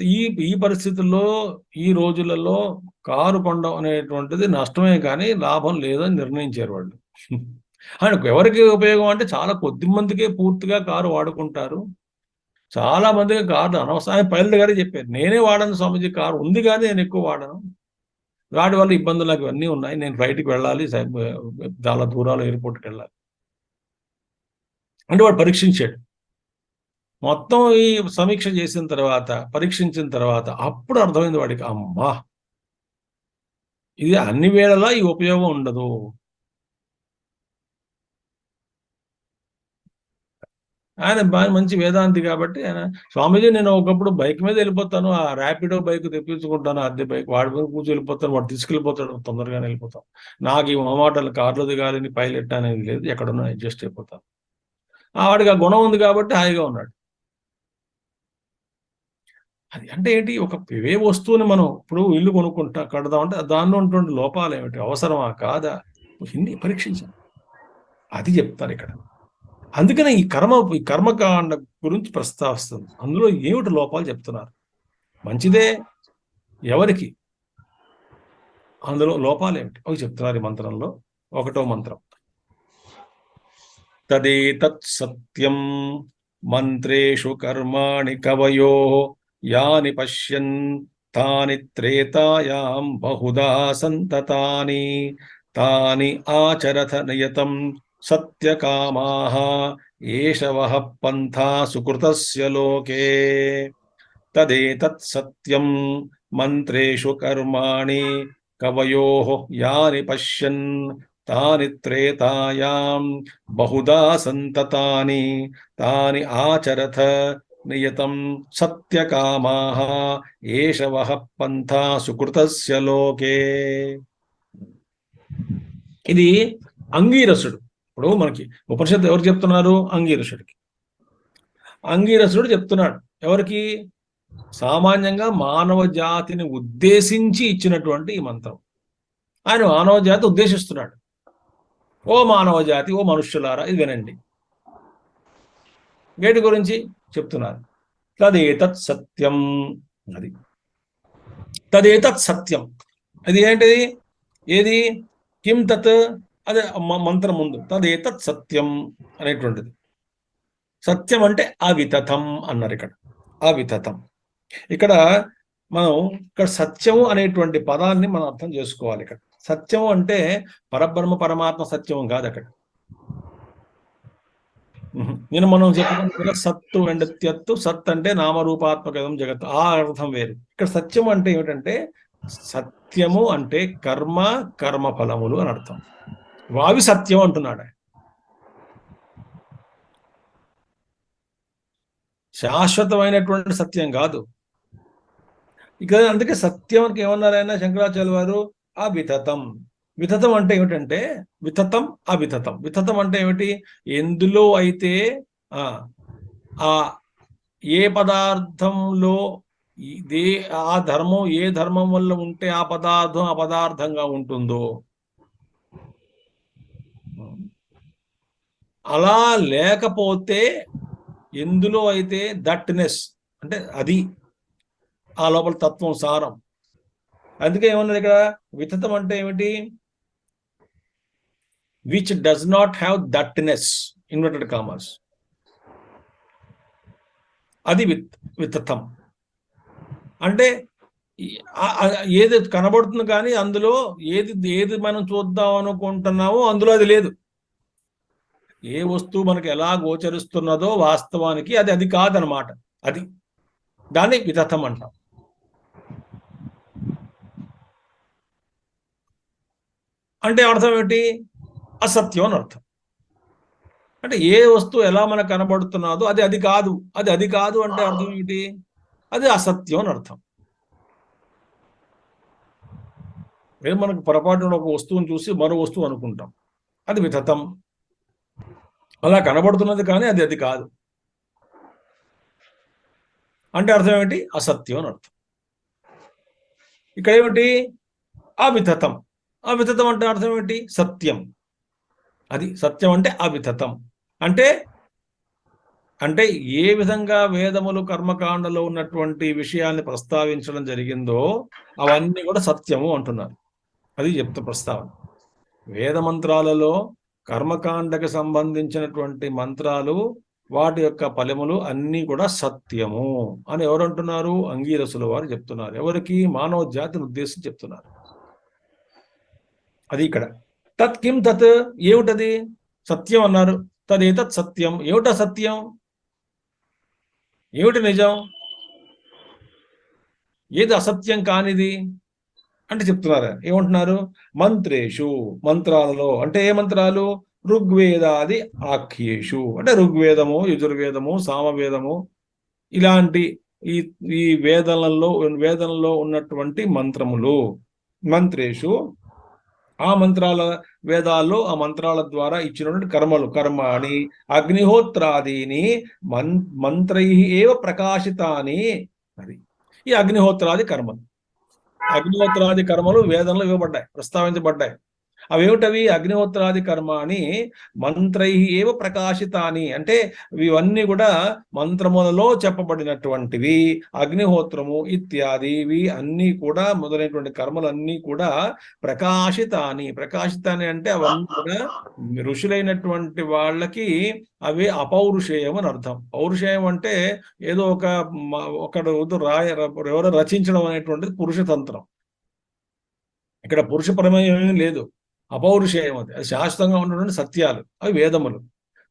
ఈ పరిస్థితుల్లో ఈ రోజులలో కారు కొండ అనేటువంటిది నష్టమే కానీ లాభం లేదని నిర్ణయించారు వాళ్ళు. ఆయనకు ఎవరికి ఉపయోగం అంటే చాలా కొద్ది మందికే పూర్తిగా కారు వాడుకుంటారు, చాలా మందికి కారు అనవసరం. పైలట్ గారే చెప్పారు, నేనే వాడను స్వామిజీ, కారు ఉంది కానీ నేను ఎక్కువ వాడను, వాటి వల్ల ఇబ్బందులు నాకు ఇవన్నీ ఉన్నాయి, నేను ఫ్లైట్కి వెళ్ళాలి, చాలా దూరాలు ఎయిర్పోర్ట్కి వెళ్ళాలి అంటే వాడు పరీక్షించాడు. మొత్తం ఈ సమీక్ష చేసిన తర్వాత, పరీక్షించిన తర్వాత అప్పుడు అర్థమైంది వాడికి, అమ్మా ఇది అన్ని వేళలా ఈ ఉపయోగం ఉండదు. ఆయన బాగా మంచి వేదాంతి కాబట్టి ఆయన, స్వామీజీ నేను ఒకప్పుడు బైక్ మీద వెళ్ళిపోతాను, ఆ ర్యాపిడో బైక్ తెప్పించుకుంటాను, అద్దె బైక్, వాడి మీద కూర్చొని వెళ్ళిపోతాను, వాడు తీసుకెళ్ళిపోతాడు, తొందరగానే వెళ్ళిపోతాం. నాకు ఈ మొహమాటాలు కార్లో దిగాలని పైలట్ అనేది లేదు, ఎక్కడున్నా అడ్జస్ట్ అయిపోతాను. వాడికి ఆ గుణం ఉంది కాబట్టి హాయిగా ఉన్నాడు. అది అంటే ఏంటి, ఒక ఏ వస్తువుని మనం ఇప్పుడు ఇల్లు కడదామంటే దానిలో ఉన్నటువంటి లోపాలు ఏమిటి, అవసరమా కాదా, ఇన్ని పరీక్షించాలి, అది చెప్తారు ఇక్కడ. అందుకనే ఈ కర్మకాండ గురించి ప్రస్తావిస్తుంది. అందులో ఏమిటి లోపాలు చెప్తున్నారు, మంచిదే ఎవరికి, అందులో లోపాలు ఏమిటి అవి చెప్తున్నారు ఈ మంత్రంలో. 1వ మంత్రం, తదేతత్ సత్యం మంత్రేషు కర్మాణి కవయో యాని పశ్యన్ తాని త్రేతాయాం బహుదా సంతతాని తాని ఆచరథ నియతం సత్యకామాః ఏషవః పంథా సుకృతస్య లోకే. తదేతత్ సత్యం మంత్రేషు కర్మాణి కవయోః యాని పశ్యన్ తాని త్రేతాయాం బహుదా సంతతాని తాని ఆచరథ నియతం సత్యకామాః ఏషవః పంథా సుకృతస్య లోకే. ఇది అంగీరసుడు. ఇప్పుడు మనకి ఉపనిషత్తు ఎవరు చెప్తున్నారు, అంగీరసుడికి. అంగీరసుడు చెప్తున్నాడు ఎవరికి, సామాన్యంగా మానవ జాతిని ఉద్దేశించి ఇచ్చినటువంటి ఈ మంత్రం. ఆయన మానవ జాతి ఉద్దేశిస్తున్నాడు, ఓ మానవ జాతి, ఓ మనుష్యులారా ఇది వినండి. వేటి గురించి చెప్తున్నారు, తదేతత్ సత్యం. అది తదేతత్ సత్యం, అది ఏంటిది, ఏది, కిం తత్, అదే మంత్రం ముందు తదేతత్ సత్యం అనేటువంటిది. సత్యం అంటే అవితథం అన్నారు ఇక్కడ, అవితథం. ఇక్కడ ఇక్కడ సత్యము అనేటువంటి పదాన్ని మనం అర్థం చేసుకోవాలి. ఇక్కడ సత్యం అంటే పరబ్రహ్మ పరమాత్మ సత్యం కాదు. అక్కడ నేను మనం చెప్పుకుంటున్నా సత్తు అండ్ త్యత్తు, సత్ అంటే నామరూపాత్మకం జగత్తు, ఆ అర్థం వేరు. ఇక్కడ సత్యం అంటే ఏమిటంటే, సత్యము అంటే కర్మ, కర్మ ఫలములు అని అర్థం. వావి సత్యం అంటున్నాడు, శాశ్వతమైనటువంటి సత్యం కాదు. ఇక అందుకే సత్యం ఏమన్నారు ఆయన శంకరాచార్య వారు, అవితథం. వితథం అంటే ఏమిటంటే, వితథం అవితథం. వితథం అంటే ఏమిటి, ఎందులో అయితే ఆ ఏ పదార్థంలో ఆ ధర్మం ఏ ధర్మం వల్ల ఉంటే ఆ పదార్థం అపదార్థంగా ఉంటుందో అలా లేకపోతే ఎందులో అయితే దట్నెస్ అంటే అది ఆ లోపల తత్వం సారం. అందుకే ఏమన్నది ఇక్కడ వితతం అంటే ఏమిటి? Which does not have thatness inverted commas, అది వితతం అంటే ఏది కనబడుతుంది కానీ అందులో ఏది మనం చూద్దాం అనుకుంటున్నామో అందులో అది లేదు. ఏ వస్తువు మనకు ఎలా గోచరిస్తున్నదో వాస్తవానికి అది కాదనమాట. అది దాన్ని వితతం అంటాం. అంటే అర్థం ఏంటి? అసత్యం అని అర్థం. అంటే ఏ వస్తువు ఎలా మనకు కనబడుతున్నదో అది కాదు. అది కాదు అంటే అర్థం ఏంటి? అది అసత్యం అని అర్థం. మేము మనకు పొరపాటున ఒక వస్తువును చూసి మరో వస్తువు అనుకుంటాం, అది వితతం. అలా కనబడుతున్నది కానీ అది కాదు అంటే అర్థం ఏమిటి? అసత్యం అని అర్థం. ఇక్కడ ఏమిటి? అవితతం. అవితతం అంటే అర్థం ఏమిటి? సత్యం. అది సత్యం అంటే అవితతం. అంటే అంటే ఏ విధంగా వేదములు కర్మకాండలో ఉన్నటువంటి విషయాన్ని ప్రస్తావించడం జరిగిందో అవన్నీ కూడా సత్యము అంటున్నారు. అది చెప్తా ప్రస్తావన. వేద మంత్రాలలో కర్మకాండకు సంబంధించినటువంటి మంత్రాలు వాటి యొక్క ఫలములు అన్నీ కూడా సత్యము అని ఎవరు అంటున్నారు? అంగీరసుల వారు చెప్తున్నారు. ఎవరికి? మానవ జాతిని ఉద్దేశించి చెప్తున్నారు. అది ఇక్కడ తత్ కిం తత్, ఏమిటది? సత్యం అన్నారు. తదేతత్ సత్యం. ఏమిటా సత్యం? ఏమిటి నిజం? ఏది అసత్యం కానిది అంటే చెప్తున్నారు. ఏమంటున్నారు? మంత్రేషు, మంత్రాలలో. అంటే ఏ మంత్రాలు? ఋగ్వేదాది ఆఖ్యేషు అంటే ఋగ్వేదము, యజుర్వేదము, సామవేదము ఇలాంటి ఈ వేదంలో ఉన్నటువంటి మంత్రములు. మంత్రేషు ఆ మంత్రాల వేదాల్లో ఆ మంత్రాల ద్వారా ఇచ్చినటువంటి కర్మాణి అగ్నిహోత్రాదీని మంత్రై ఏవ ప్రకాశితాని. అది ఈ అగ్నిహోత్రాది కర్మలు వేదంలో ఇవ్వబడ్డాయి, ప్రస్తావించబడ్డాయి. అవేమిటవి? అగ్నిహోత్రాది కర్మాణి మంత్రై ఏవ ప్రకాశితాని అంటే ఇవన్నీ కూడా మంత్రములలో చెప్పబడినటువంటివి. అగ్నిహోత్రము ఇత్యాది ఇవి అన్నీ కూడా మొదలైనటువంటి కర్మలన్నీ కూడా ప్రకాశితాని అంటే అవన్నీ కూడా ఋషులైనటువంటి వాళ్ళకి అవి అపౌరుషేయం అని అర్థం. పౌరుషేయం అంటే ఏదో ఒకడు ఎవరో రచించడం అనేటువంటిది పురుషతంత్రం. ఇక్కడ పురుషపరమేమీ లేదు, అపౌరుషేయం. అది శాశ్వతంగా ఉన్నటువంటి సత్యాలు, అవి వేదములు.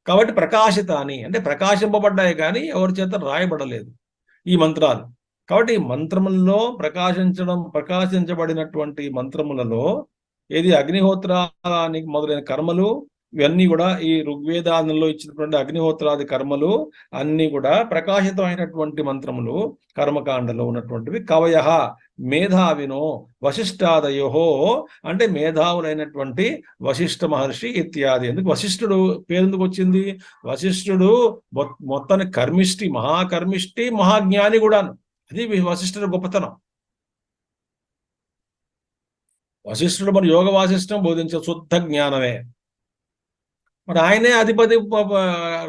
కాబట్టి ప్రకాశితాని అంటే ప్రకాశింపబడ్డాయి కానీ ఎవరి చేత రాయబడలేదు ఈ మంత్రాలు. కాబట్టి ఈ మంత్రములలో ప్రకాశించబడినటువంటి మంత్రములలో ఏది? అగ్నిహోత్రానికి మొదలైన కర్మలు ఇవన్నీ కూడా ఈ ఋగ్వేదాలలో ఇచ్చినటువంటి అగ్నిహోత్రాది కర్మలు అన్నీ కూడా ప్రకాశితమైనటువంటి మంత్రములు కర్మకాండలో ఉన్నటువంటివి. కవయః మేధావినో వశిష్టాదయోహో అంటే మేధావులైనటువంటి వశిష్ఠ మహర్షి ఇత్యాది. ఎందుకు వశిష్ఠుడు పేరు ఎందుకు వచ్చింది? వశిష్ఠుడు మొత్తాన్ని కర్మిష్టి, మహాకర్మిష్టి, మహాజ్ఞాని కూడాను. అది వశిష్ఠుడి గొప్పతనం. వశిష్ఠుడు మరి యోగ వాసిష్టం బోధించే శుద్ధ జ్ఞానమే. మరి ఆయనే అధిపతి.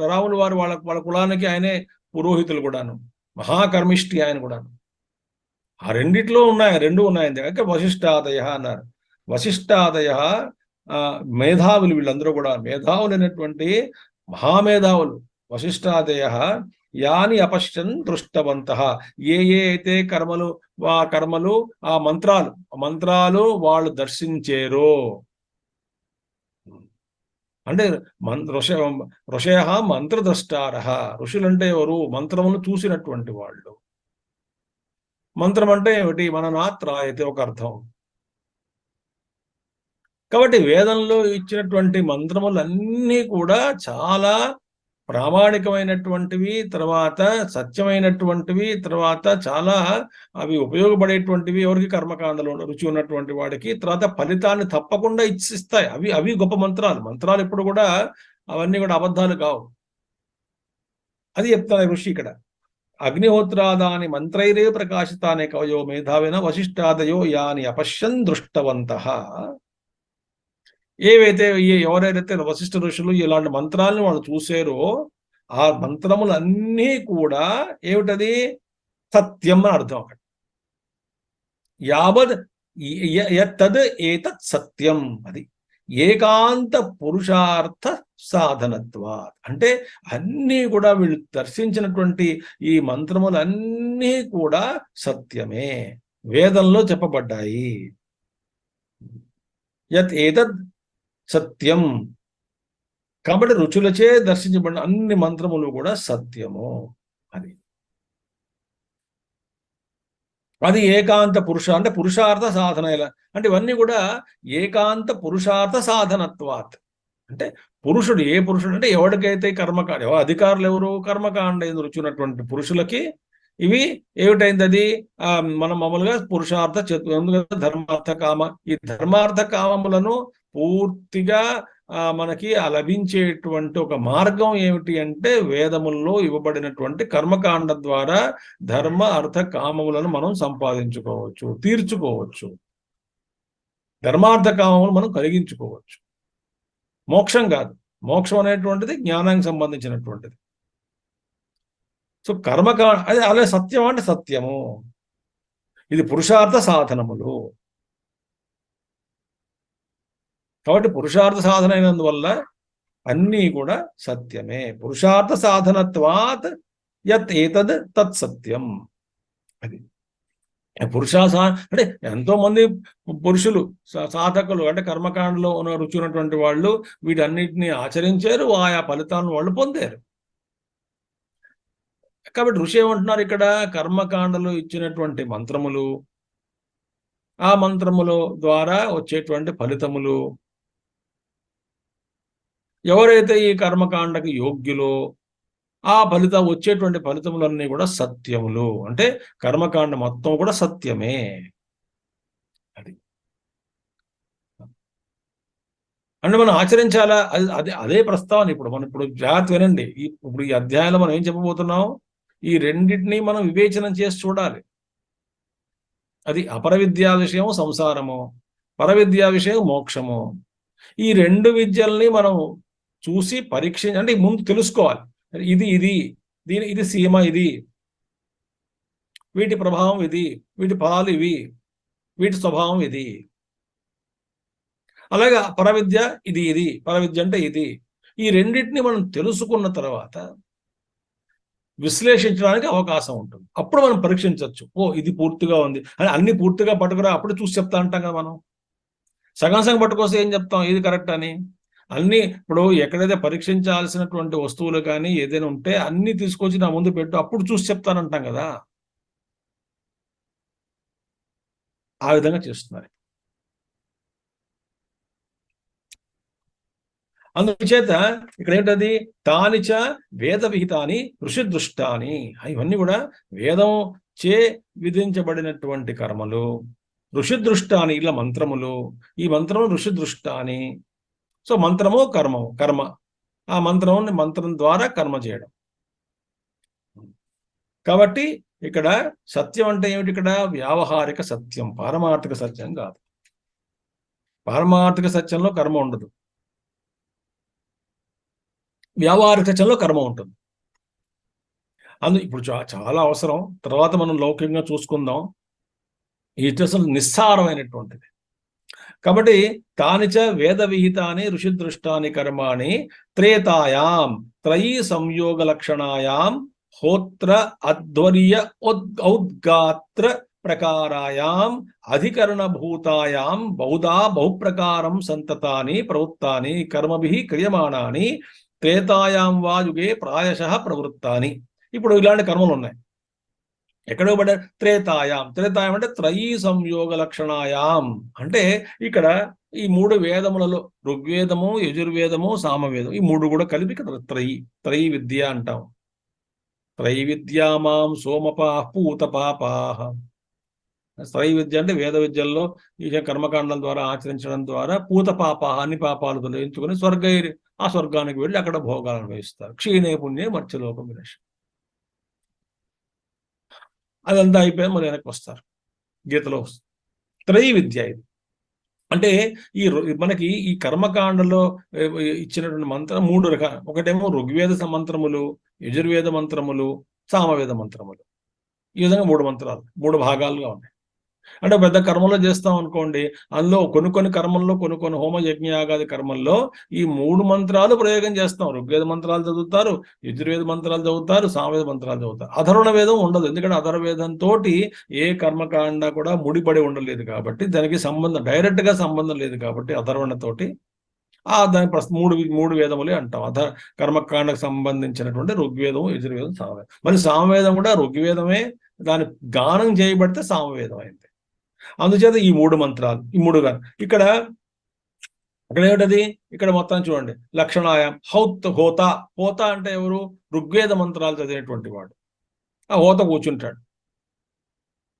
రాములు వారు వాళ్ళ కులానికి ఆయనే పురోహితులు కూడాను, మహాకర్మిష్టి ఆయన కూడాను. ఆ రెండిట్లో ఉన్నాయి, రెండు ఉన్నాయండి. అంటే వశిష్టాదయ అన్నారు. వశిష్టాదయ మేధావులు, వీళ్ళందరూ కూడా మేధావులైనటువంటి మహామేధావులు. వశిష్టాదయ యాని అపశ్యన్ దృష్టవంత ఏ అయితే కర్మలు ఆ మంత్రాలు వాళ్ళు దర్శించేరో అంటే ఋషయ మంత్రద్రష్టార. ఋషులంటే ఎవరు? మంత్రమును చూసినటువంటి వాళ్ళు. మంత్రం అంటే ఏమిటి? మననాత్రాయతే ఒక అర్థం. కాబట్టి వేదంలో ఇచ్చినటువంటి మంత్రములన్నీ కూడా చాలా ప్రామాణికమైనటువంటివి, తర్వాత సత్యమైనటువంటివి, తర్వాత చాలా అవి ఉపయోగపడేటువంటివి. ఎవరికి? కర్మకాండలో రుచి ఉన్నటువంటి వాడికి. తర్వాత ఫలితాన్ని తప్పకుండా ఇస్తాయి. అవి గొప్ప మంత్రాలు ఎప్పుడు కూడా అవన్నీ కూడా అబద్ధాలు కావు. అది చెప్తారు ఋషి ఇక్కడ. అగ్నిహోత్రాదాని మంత్రైరే ప్రకాశితానే కవయో మేధావిన వశిష్టాదయో యాని అపశ్యన్ దృష్టవంతః. ఏవైతే ఎవరైతే వశిష్ఠ ఋషులు ఇలాంటి మంత్రాలను వాళ్ళు చూసారో ఆ మంత్రములన్నీ కూడా ఏమిటది? సత్యం అని అర్థం అక్కడ. యావద్ యత్తద్ ఏతత్ సత్యం. అది ఏకాంత పురుషార్థ సాధనత్వాత్. అంటే అన్నీ కూడా వీళ్ళు దర్శించినటువంటి ఈ మంత్రములన్నీ కూడా సత్యమే, వేదంలో చెప్పబడ్డాయి. యత్ ఏతద్ సత్యం. కాబట్టి రుచులచే దర్శించబడిన అన్ని మంత్రములు కూడా సత్యము. అది ఏకాంత పురుష అంటే పురుషార్థ సాధన. అంటే ఇవన్నీ కూడా ఏకాంత పురుషార్థ సాధనత్వాత్. అంటే పురుషుడు, ఏ పురుషుడు అంటే ఎవరికైతే కర్మకాండ, అధికారులు ఎవరు? కర్మకాండ రుచున్నటువంటి పురుషులకి ఇవి ఏమిటైంది? అది మనం మామూలుగా పురుషార్థ ధర్మార్థ కామ, ఈ ధర్మార్థ కామములను పూర్తిగా మనకి లభించేటువంటి ఒక మార్గం ఏమిటి అంటే వేదముల్లో ఇవ్వబడినటువంటి కర్మకాండ ద్వారా ధర్మ అర్థ కామములను మనం సంపాదించుకోవచ్చు, తీర్చుకోవచ్చు. ధర్మార్థ కామములు మనం కలిగించుకోవచ్చు. మోక్షం కాదు, మోక్షం అనేటువంటిది జ్ఞానానికి సంబంధించినటువంటిది. సో కర్మకాండ అదే అలా సత్యం అంటే సత్యము. ఇది పురుషార్థ సాధనములు. కాబట్టి పురుషార్థ సాధన అయినందువల్ల అన్నీ కూడా సత్యమే. పురుషార్థ సాధనత్వాత్ యత్ ఏతద్ తత్ సత్యం. అది అంటే ఎంతో మంది పురుషులు సాధకులు అంటే కర్మకాండలో రుచి ఉన్నటువంటి వాళ్ళు వీటన్నిటిని ఆచరించారు, ఆయా ఫలితాలను వాళ్ళు పొందారు. కాబట్టి ఋషి ఏమంటున్నారు ఇక్కడ? కర్మకాండలో ఇచ్చినటువంటి మంత్రములు, ఆ మంత్రముల ద్వారా వచ్చేటువంటి ఫలితములు, ఎవరైతే ఈ కర్మకాండకి యోగ్యులో ఆ వచ్చేటువంటి ఫలితములన్నీ కూడా సత్యములు. అంటే కర్మకాండ మొత్తం కూడా సత్యమే. అది అంటే మనం ఆచరించాలా? అదే ప్రస్తావన. ఇప్పుడు జాగ్రత్త వినండి. ఇప్పుడు ఈ అధ్యాయంలో మనం ఏం చెప్పబోతున్నాం? ఈ రెండింటినీ మనం వివేచనం చేసి చూడాలి. అది అపర విద్యా విషయం సంసారము, పరవిద్యా విషయం మోక్షము. ఈ రెండు విద్యల్ని మనం చూసి అంటే ముందు తెలుసుకోవాలి. ఇది సీమ, ఇది వీటి ప్రభావం, ఇది వీటి ఫలాలు, ఇవి వీటి స్వభావం, ఇది. అలాగే పరవిద్య ఇది పరవిద్య అంటే ఇది. ఈ రెండింటిని మనం తెలుసుకున్న తర్వాత విశ్లేషించడానికి అవకాశం ఉంటుంది. అప్పుడు మనం పరీక్షించవచ్చు. ఇది పూర్తిగా ఉంది అని. అన్ని పూర్తిగా పట్టుకురా అప్పుడు చూసి చెప్తా అంటాం కదా మనం. సగం పట్టుకొస్తే ఏం చెప్తాం? ఇది కరెక్ట్ అని. అన్ని ఇప్పుడు ఎక్కడైతే పరీక్షించాల్సినటువంటి వస్తువులు కానీ ఏదైనా ఉంటే అన్ని తీసుకొచ్చి నా ముందు పెట్టు, అప్పుడు చూసి చెప్తానంటాం కదా. ఆ విధంగా చేస్తున్నారు. అందుచేత ఇక్కడ ఏంటది? తానిచ వేద విహితాని ఋషి దృష్టాని. ఇవన్నీ కూడా వేదం చే విధించబడినటువంటి కర్మలు. ఋషి దృష్టాని ఇలా మంత్రములు. ఈ మంత్రము ఋషి దృష్టాని. సో మంత్రము కర్మ. ఆ మంత్రం ద్వారా కర్మ చేయడం. కాబట్టి ఇక్కడ సత్యం అంటే ఏమిటి? ఇక్కడ వ్యావహారిక సత్యం, పారమార్థిక సత్యం కాదు. పారమార్థిక సత్యంలో కర్మ ఉండదు, వ్యావహారిక సత్యంలో కర్మ ఉంటుంది. ఇప్పుడు చాలా అవసరం. తర్వాత మనం లౌకికంగా చూసుకుందాం. ఇది అసలు నిస్సారమైనటువంటిది. కాబట్టి తానిచ వేద విహితాని ఋషి దృష్టాని కర్మాణి త్రేతాయాం త్రయీ సంయోగ లక్షణాయాం హోత్ర అధ్వర్య ఔద్గాత్ర ప్రకారాయాం అధికరణభూతాయాం బహుదా బహుప్రకారం సంతతాని ప్రవృత్తాని కర్మభిః క్రియమాణాని త్రేతాయాం వా యుగే ప్రాయశః ప్రవృత్తాని. ఇప్పుడు ఇలాంటి కర్మలు ఉన్నాయి. ఎక్కడో పడ్డ త్రేతాయాం అంటే త్రయీ సంయోగ లక్షణాయాం. అంటే ఇక్కడ ఈ మూడు వేదములలో ఋగ్వేదము, యజుర్వేదము, సామవేదం, ఈ మూడు కూడా కలిపి త్రయీ విద్య అంటాం. త్రయీ విద్యామాం సోమపాః పూతపాపాః. త్రయీ విద్య అంటే వేద విద్యల్లో ఈ కర్మకాండం ద్వారా ఆచరించడం ద్వారా పూతపాపాః అన్ని పాపాలు తొలగించుకొని ఆ స్వర్గానికి వెళ్ళి అక్కడ భోగాలు అనుభవిస్తారు. క్షీణే పుణ్యే మర్త్యలోకం వినశ. అదంతా అయిపోయి మళ్ళీ వెనక్కి వస్తారు. గీతలో వస్తుంది. త్రయీ విద్య ఇది. అంటే మనకి ఈ కర్మకాండలో ఇచ్చినటువంటి మంత్రం 3 రకాలు. ఒకటేమో ఋగ్వేద మంత్రములు, యజుర్వేద మంత్రములు, సామవేద మంత్రములు. ఈ విధంగా 3 మంత్రాలు 3 భాగాలుగా ఉన్నాయి. అంటే పెద్ద కర్మలో చేస్తాం అనుకోండి, అందులో కొన్ని కర్మల్లో కొన్ని హోమ యజ్ఞయాగాది కర్మల్లో ఈ 3 మంత్రాలు ప్రయోగం చేస్తాం. ఋగ్వేద మంత్రాలు చదువుతారు, యజుర్వేద మంత్రాలు చదువుతారు, సామవేద మంత్రాలు చదువుతారు. అధర్వణ వేదం ఉండదు. ఎందుకంటే అధర్వవేదంతో ఏ కర్మకాండ కూడా ముడిపడి ఉండలేదు కాబట్టి, దానికి డైరెక్ట్ గా సంబంధం లేదు కాబట్టి అధర్వణతోటి దాని మూడు వేదములే అంటాం. కర్మకాండకు సంబంధించినటువంటి ఋగ్వేదం, యజుర్వేదం, సామవేదం. మరి సామవేదం కూడా ఋగ్వేదమే, దాని గానం చేయబడితే సామవేదం అయింది. అందుచేత ఈ 3 మంత్రాలు, ఈ 3 గారు ఇక్కడ ఏమిటది, ఇక్కడ మొత్తం చూడండి. లక్షణాయం హోత అంటే ఎవరు? ఋగ్వేద మంత్రాలు చదివేటువంటి వాడు ఆ హోత కూర్చుంటాడు.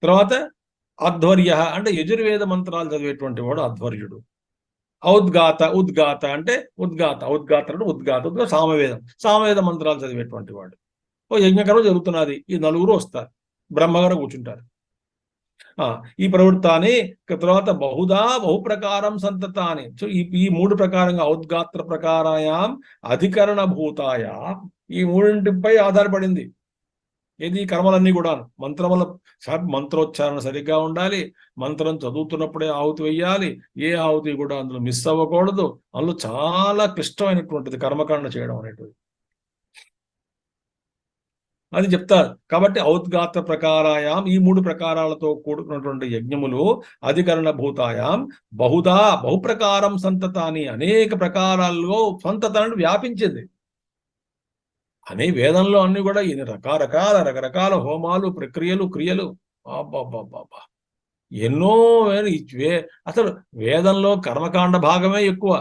తర్వాత అధ్వర్య అంటే యజుర్వేద మంత్రాలు చదివేటువంటి వాడు అధ్వర్యుడు. ఉద్గాత అంటే ఉద్గాత సామవేద మంత్రాలు చదివేటువంటి వాడు. యజ్ఞకర్మ జరుగుతున్నది, ఈ 4 వస్తారు, బ్రహ్మగారు కూర్చుంటారు. ఈ ప్రవృత్తాన్ని తర్వాత బహుప్రకారం సంతతాని. సో ఈ 3 ప్రకారంగా ఔద్గాత్ర ప్రకారాయాం అధికరణ భూతాయ, ఈ 3 ఆధారపడింది ఏది కర్మలన్నీ కూడా. మంత్రోచ్చారణ సరిగ్గా ఉండాలి, మంత్రం చదువుతున్నప్పుడే ఆహుతి వెయ్యాలి, ఏ ఆహుతి కూడా అందులో మిస్ అవ్వకూడదు. అందులో చాలా క్లిష్టమైనటువంటిది కర్మకాండ చేయడం అనేటువంటిది, అది చెప్తారు. కాబట్టి ఔద్గాత్ర ప్రకారాయాం, ఈ 3 ప్రకారాలతో కూడుకున్నటువంటి యజ్ఞములు అధికరణ భూతాయాం బహుప్రకారం సంతతాని, అనేక ప్రకారాల్లో సంతతాన్ని వ్యాపించింది. వేదంలో అన్ని కూడా రకరకాల హోమాలు, ప్రక్రియలు, క్రియలు, ఎన్నో. అసలు వేదంలో కర్మకాండ భాగమే ఎక్కువ,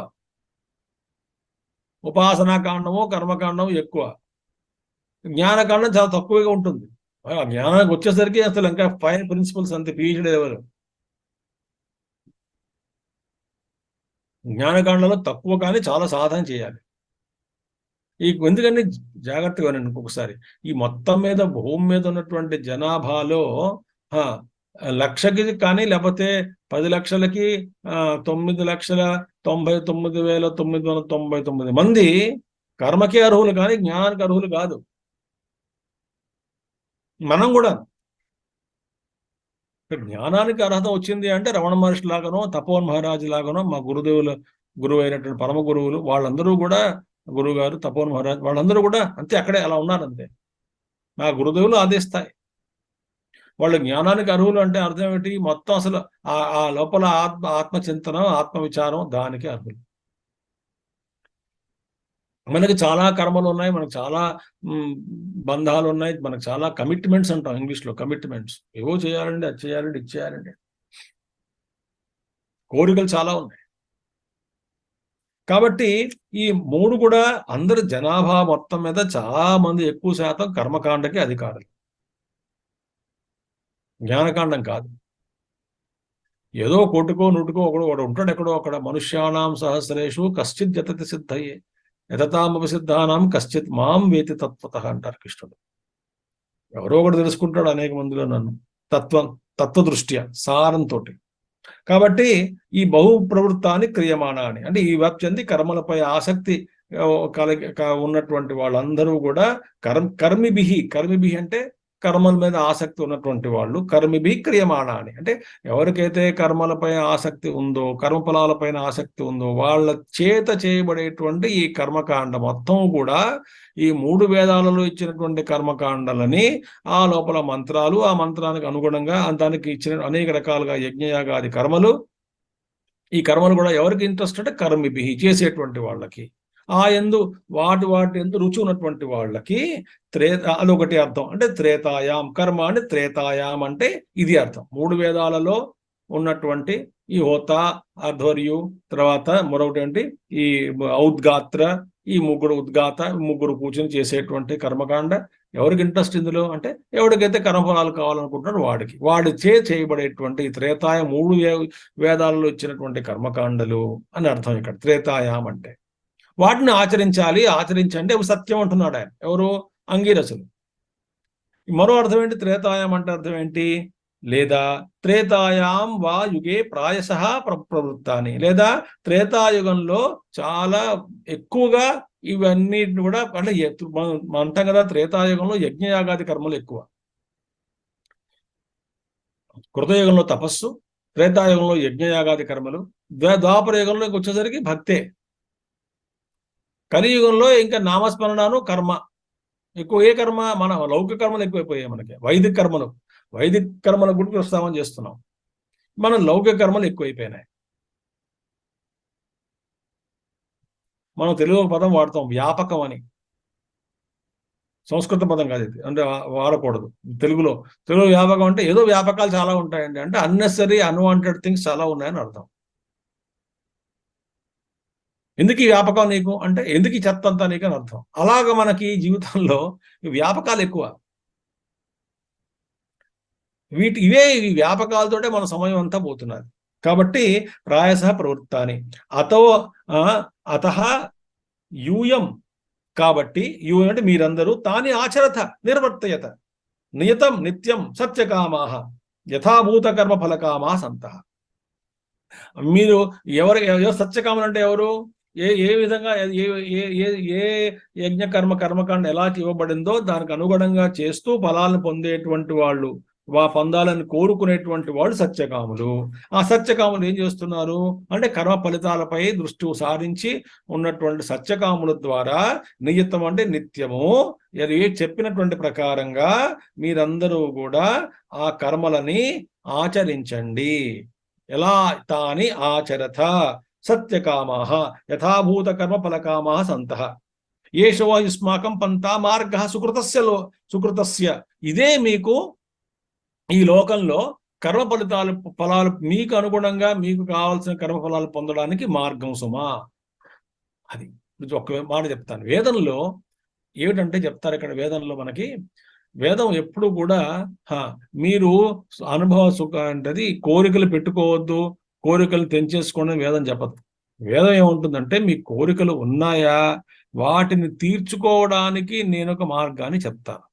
ఉపాసనాకాండము కర్మకాండము ఎక్కువ, జ్ఞానకాండం చాలా తక్కువగా ఉంటుంది. జ్ఞానానికి వచ్చేసరికి అసలు ఇంకా 5 ప్రిన్సిపల్స్ అంతే, PhD లెవెల్. జ్ఞానకాండంలో తక్కువ, కానీ చాలా సాధన చేయాలి. ఎందుకంటే జాగ్రత్తగా ఇంకొకసారి, ఈ మొత్తం మీద భూమి మీద ఉన్నటువంటి జనాభాలో 1,00,000కి కానీ లేకపోతే 10 లక్షలకి 9,99,999 మంది కర్మకి అర్హులు కానీ జ్ఞానానికి అర్హులు కాదు. మనం కూడా జ్ఞానానికి అర్హత వచ్చింది అంటే రమణ మహర్షి లాగానో, తపోవన్ మహారాజు లాగానో, మా గురువు అయినటువంటి పరమ గురువులు వాళ్ళందరూ కూడా, గురువు గారు, తపోవన్ మహారాజు వాళ్ళందరూ కూడా అంతే, అక్కడే అలా ఉన్నారంతే. మా గురుదేవులు అదే స్థాయి. వాళ్ళు జ్ఞానానికి అర్హులు అంటే అర్థం ఏమిటి? మొత్తం అసలు ఆ లోపల ఆత్మచింతన, ఆత్మవిచారం, దానికి అర్హులు. మనకి చాలా కర్మలు ఉన్నాయి, మనకు చాలా బంధాలు ఉన్నాయి, మనకు చాలా కమిట్మెంట్స్ అంటాం ఇంగ్లీష్లో. కమిట్మెంట్స్ ఏవో చేయాలండి, అది చేయాలండి, ఇది చేయాలండి, కోరికలు చాలా ఉన్నాయి. కాబట్టి ఈ 3 కూడా అందరు జనాభా మొత్తం మీద చాలా మంది, ఎక్కువ శాతం కర్మకాండకి అధికారులు, జ్ఞానకాండం కాదు. ఏదో కోటుకో నూటుకో ఒకడు ఉంటాడు ఎక్కడో అక్కడ. మనుష్యానాం సహస్రేషు కశ్చిత్ యతతి సిద్ధయే యతతామపసిద్ధానాం కశ్చిత్ మాం వేతి తత్వత అంటారు కృష్ణుడు. ఎవరో ఒకటి తెలుసుకుంటాడు అనేక మందిలో నన్ను, తత్వదృష్ట్యా, సారంతో. కాబట్టి ఈ ప్రవృత్తాన్ని క్రియమాణాన్ని అంటే ఈ వ్యాప్తి కర్మలపై ఆసక్తి ఉన్నటువంటి వాళ్ళందరూ కూడా కర్మిభి అంటే కర్మల మీద ఆసక్తి ఉన్నటువంటి వాళ్ళు, కర్మిభి క్రియమాణాన్ని అంటే ఎవరికైతే కర్మలపై ఆసక్తి ఉందో, కర్మఫలాలపైన ఆసక్తి ఉందో వాళ్ళ చేత చేయబడేటువంటి ఈ కర్మకాండ మొత్తం కూడా ఈ 3 వేదాలలో ఇచ్చినటువంటి కర్మకాండలని, ఆ లోపల మంత్రాలు, ఆ మంత్రానికి అనుగుణంగా దానికి ఇచ్చిన అనేక రకాలుగా యజ్ఞయాగాది కర్మలు, ఈ కర్మలు కూడా ఎవరికి ఇంట్రెస్ట్ అంటే కర్మిభి చేసేటువంటి వాళ్ళకి, వాటి ఎందు రుచి ఉన్నటువంటి వాళ్ళకి అదొకటి అర్థం. అంటే త్రేతాయాం కర్మ అంటే త్రేతాయాం అంటే ఇది అర్థం. 3 వేదాలలో ఉన్నటువంటి ఈ హోత, అధ్వర్యు, తర్వాత మరొకటి ఈ ఔద్గాత్ర, ఈ ముగ్గురు కూర్చొని చేసేటువంటి కర్మకాండ ఎవరికి ఇంట్రెస్ట్ ఇందులో అంటే ఎవరికైతే కర్మఫలాలు కావాలనుకుంటున్నాడు వాడి చేయబడేటువంటి ఈ త్రేతాయ 3 వేదాలలో ఇచ్చినటువంటి కర్మకాండలు అని అర్థం ఇక్కడ త్రేతాయాం అంటే. వాటిని ఆచరించండి, అవి సత్యం అంటున్నాడు ఆయన. ఎవరు? అంగీరసులు. మరో అర్థం ఏంటి? త్రేతాయాం అంటే అర్థం ఏంటి? లేదా త్రేతాయాం వా యుగే ప్రాయశః ప్రవృత్తాని, లేదా త్రేతాయుగంలో చాలా ఎక్కువగా ఇవన్నీ కూడా అంటే మనం అంటాం కదా, త్రేతాయుగంలో యజ్ఞయాగాది కర్మలు ఎక్కువ, కృతయుగంలో తపస్సు, త్రేతాయుగంలో యజ్ఞయాగాది కర్మలు, ద్వాపర యుగంలో వచ్చేసరికి భక్తే, కలియుగంలో ఇంకా నామస్మరణను కర్మ ఎక్కువ. ఏ కర్మ? మన లౌకిక కర్మలు ఎక్కువైపోయాయి మనకి. వైదిక కర్మల గురించి ప్రస్తావన చేస్తున్నాం, మనం లౌకిక కర్మలు ఎక్కువైపోయినాయి. మనం తెలుగు ఒక పదం వాడతాం, వ్యాపకం అని. సంస్కృత పదం కాదు ఇది, అంటే వాడకూడదు తెలుగులో. తెలుగు వ్యాపకం అంటే ఏదో వ్యాపకాలు చాలా ఉంటాయండి, అంటే అన్నెసరీ అన్వాంటెడ్ థింగ్స్ చాలా ఉన్నాయని అర్థం. ఎందుకు ఈ వ్యాపకం నీకు అంటే, ఎందుకు ఈ చెత్త అంతా నీకు అని అర్థం. అలాగ మనకి జీవితంలో వ్యాపకాలు ఎక్కువ. ఇవే ఈ వ్యాపకాలతోటే మన సమయం అంతా పోతున్నది. కాబట్టి ప్రాయశః ప్రవృత్తాని అత యూయం, కాబట్టి యూయం అంటే మీరందరూ తాని ఆచరత నిర్వర్తయత నియతం నిత్యం సత్యకామాః యథాభూత కర్మ ఫలకామా సంతః. మీరు ఎవరు సత్యకాములు అంటే ఎవరు? ఏ విధంగా ఏ యజ్ఞ కర్మకాండ ఎలా ఇవ్వబడిందో దానికి అనుగుణంగా చేస్తూ ఫలాలను పొందేటువంటి వాళ్ళు, పొందాలని కోరుకునేటువంటి వాళ్ళు సత్యకాములు. ఆ సత్యకాములు ఏం చేస్తున్నారు అంటే, కర్మ ఫలితాలపై దృష్టి సారించి ఉన్నటువంటి సత్యకాముల ద్వారా నియతం అంటే నిత్యము చెప్పినటువంటి ప్రకారంగా మీరందరూ కూడా ఆ కర్మలని ఆచరించండి. ఎలా? తాని ఆచరత సత్యకామాః యథాభూత కర్మ ఫలకామాః సంతః ఏషో యుష్మాకం పంతా మార్గః సుకృతస్య. ఇదే మీకు ఈ లోకంలో కర్మ ఫలాలు మీకు అనుగుణంగా మీకు కావాల్సిన కర్మ ఫలాలు పొందడానికి మార్గం సుమా. అది ఒక్క మాట చెప్తాను. వేదంలో ఏమిటంటే చెప్తారు ఇక్కడ, వేదంలో మనకి వేదం ఎప్పుడు కూడా మీరు అనుభవ సుఖ అంటే కోరికలు పెట్టుకోవద్దు, కోరికలు తెంచేసుకోండి వేదం చెప్పదు. వేదం ఏముంటుందంటే, మీ కోరికలు ఉన్నాయా, వాటిని తీర్చుకోవడానికి నేను ఒక మార్గాన్ని చెప్తాను.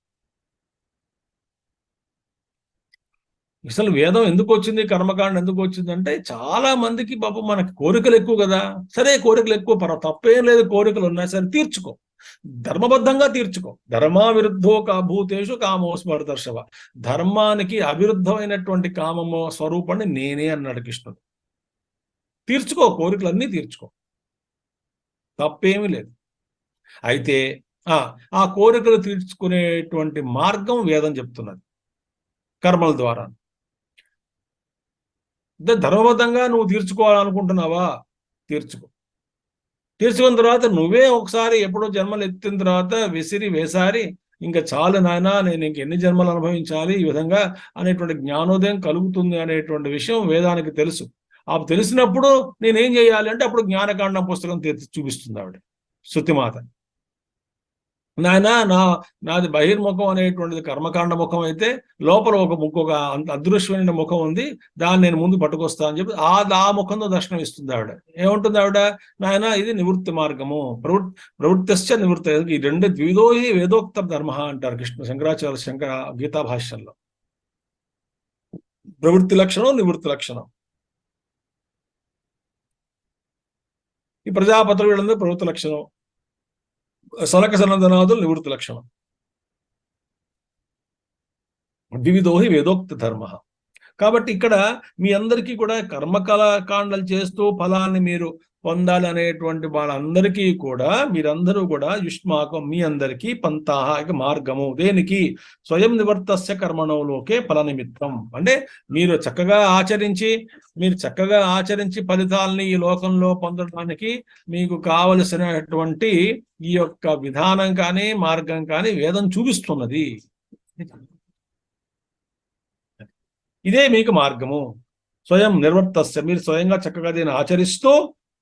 అసలు వేదం ఎందుకు వచ్చింది, కర్మకాండ ఎందుకు వచ్చింది అంటే, చాలా మందికి పాపం మనకి కోరికలు ఎక్కువ కదా. సరే కోరికలు ఎక్కువ, తప్పేం లేదు, కోరికలు ఉన్నాయి, సరే తీర్చుకో, ధర్మబద్ధంగా తీర్చుకో. ధర్మా విరుద్ధో భూతేషు కామోస్మర్దర్శవ. ధర్మానికి అవిరుద్ధమైనటువంటి కామము స్వరూపాన్ని నేనే అన్నాడు కృష్ణుడు. తీర్చుకో, కోరికలన్నీ తీర్చుకో, తప్పేమీ లేదు. అయితే ఆ కోరికలు తీర్చుకునేటువంటి మార్గం వేదం చెప్తున్నది, కర్మల ద్వారా. ధర్మబద్ధంగా నువ్వు తీర్చుకోవాలనుకుంటున్నావా, తీర్చుకున్న తర్వాత నువ్వే ఒకసారి ఎప్పుడో జన్మలు ఎత్తిన తర్వాత వేసారి ఇంకా చాలు నాయనా, నేను ఇంకెన్ని జన్మలు అనుభవించాలి ఈ విధంగా అనేటువంటి జ్ఞానోదయం కలుగుతుంది అనేటువంటి విషయం వేదానికి తెలుసు. తెలిసినప్పుడు నేనేం చేయాలి అంటే, అప్పుడు జ్ఞానకాండం పుస్తకం చూపిస్తుంది ఆవిడ, శృతిమాత. నాయన, నాది బహిర్ముఖం అనేటువంటిది కర్మకాండ ముఖం అయితే, లోపల ఒక అదృశ్యమైన ముఖం ఉంది, దాన్ని నేను ముందు పట్టుకొస్తా అని చెప్పి ఆ ముఖంతో దర్శనం ఇస్తుంది ఆవిడ. ఏముంటుంది ఆవిడ? నాయన, ఇది నివృత్తి మార్గము, ప్రవృత్తిశ్చ నివృత్తి. ఈ రెండు ద్విధోహి వేదోక్త ధర్మ అంటారు శంకరాచార్య శంకర గీతా భాష్యంలో. ప్రవృత్తి లక్షణం, నివృత్తి లక్షణం. ఈ ప్రజాపతులు వీళ్ళందరూ ప్రవృత్తి లక్షణం, సనక సనందనాదులు నివృత్తి లక్షణం. ద్విధోహి వేదోక్త ధర్మ. కాబట్టి ఇక్కడ మీ అందరికీ కూడా కర్మకాండలు చేస్తూ ఫలాన్ని మీరు పొందాలి అనేటువంటి వాళ్ళందరికీ కూడా, మీరందరూ కూడా యుష్మాకం, మీ అందరికీ పంతాహ మార్గము. దేనికి? స్వయం నివర్తస్య కర్మణోలోకే ఫల నిమిత్తం. అంటే మీరు చక్కగా ఆచరించి ఫలితాలని ఈ లోకంలో పొందడానికి మీకు కావలసినటువంటి ఈ యొక్క విధానం కానీ మార్గం కానీ వేదం చూపిస్తున్నది. ఇదే మీకు మార్గము. స్వయం నిర్వర్తస్య, మీరు స్వయంగా చక్కగా దీన్ని ఆచరిస్తూ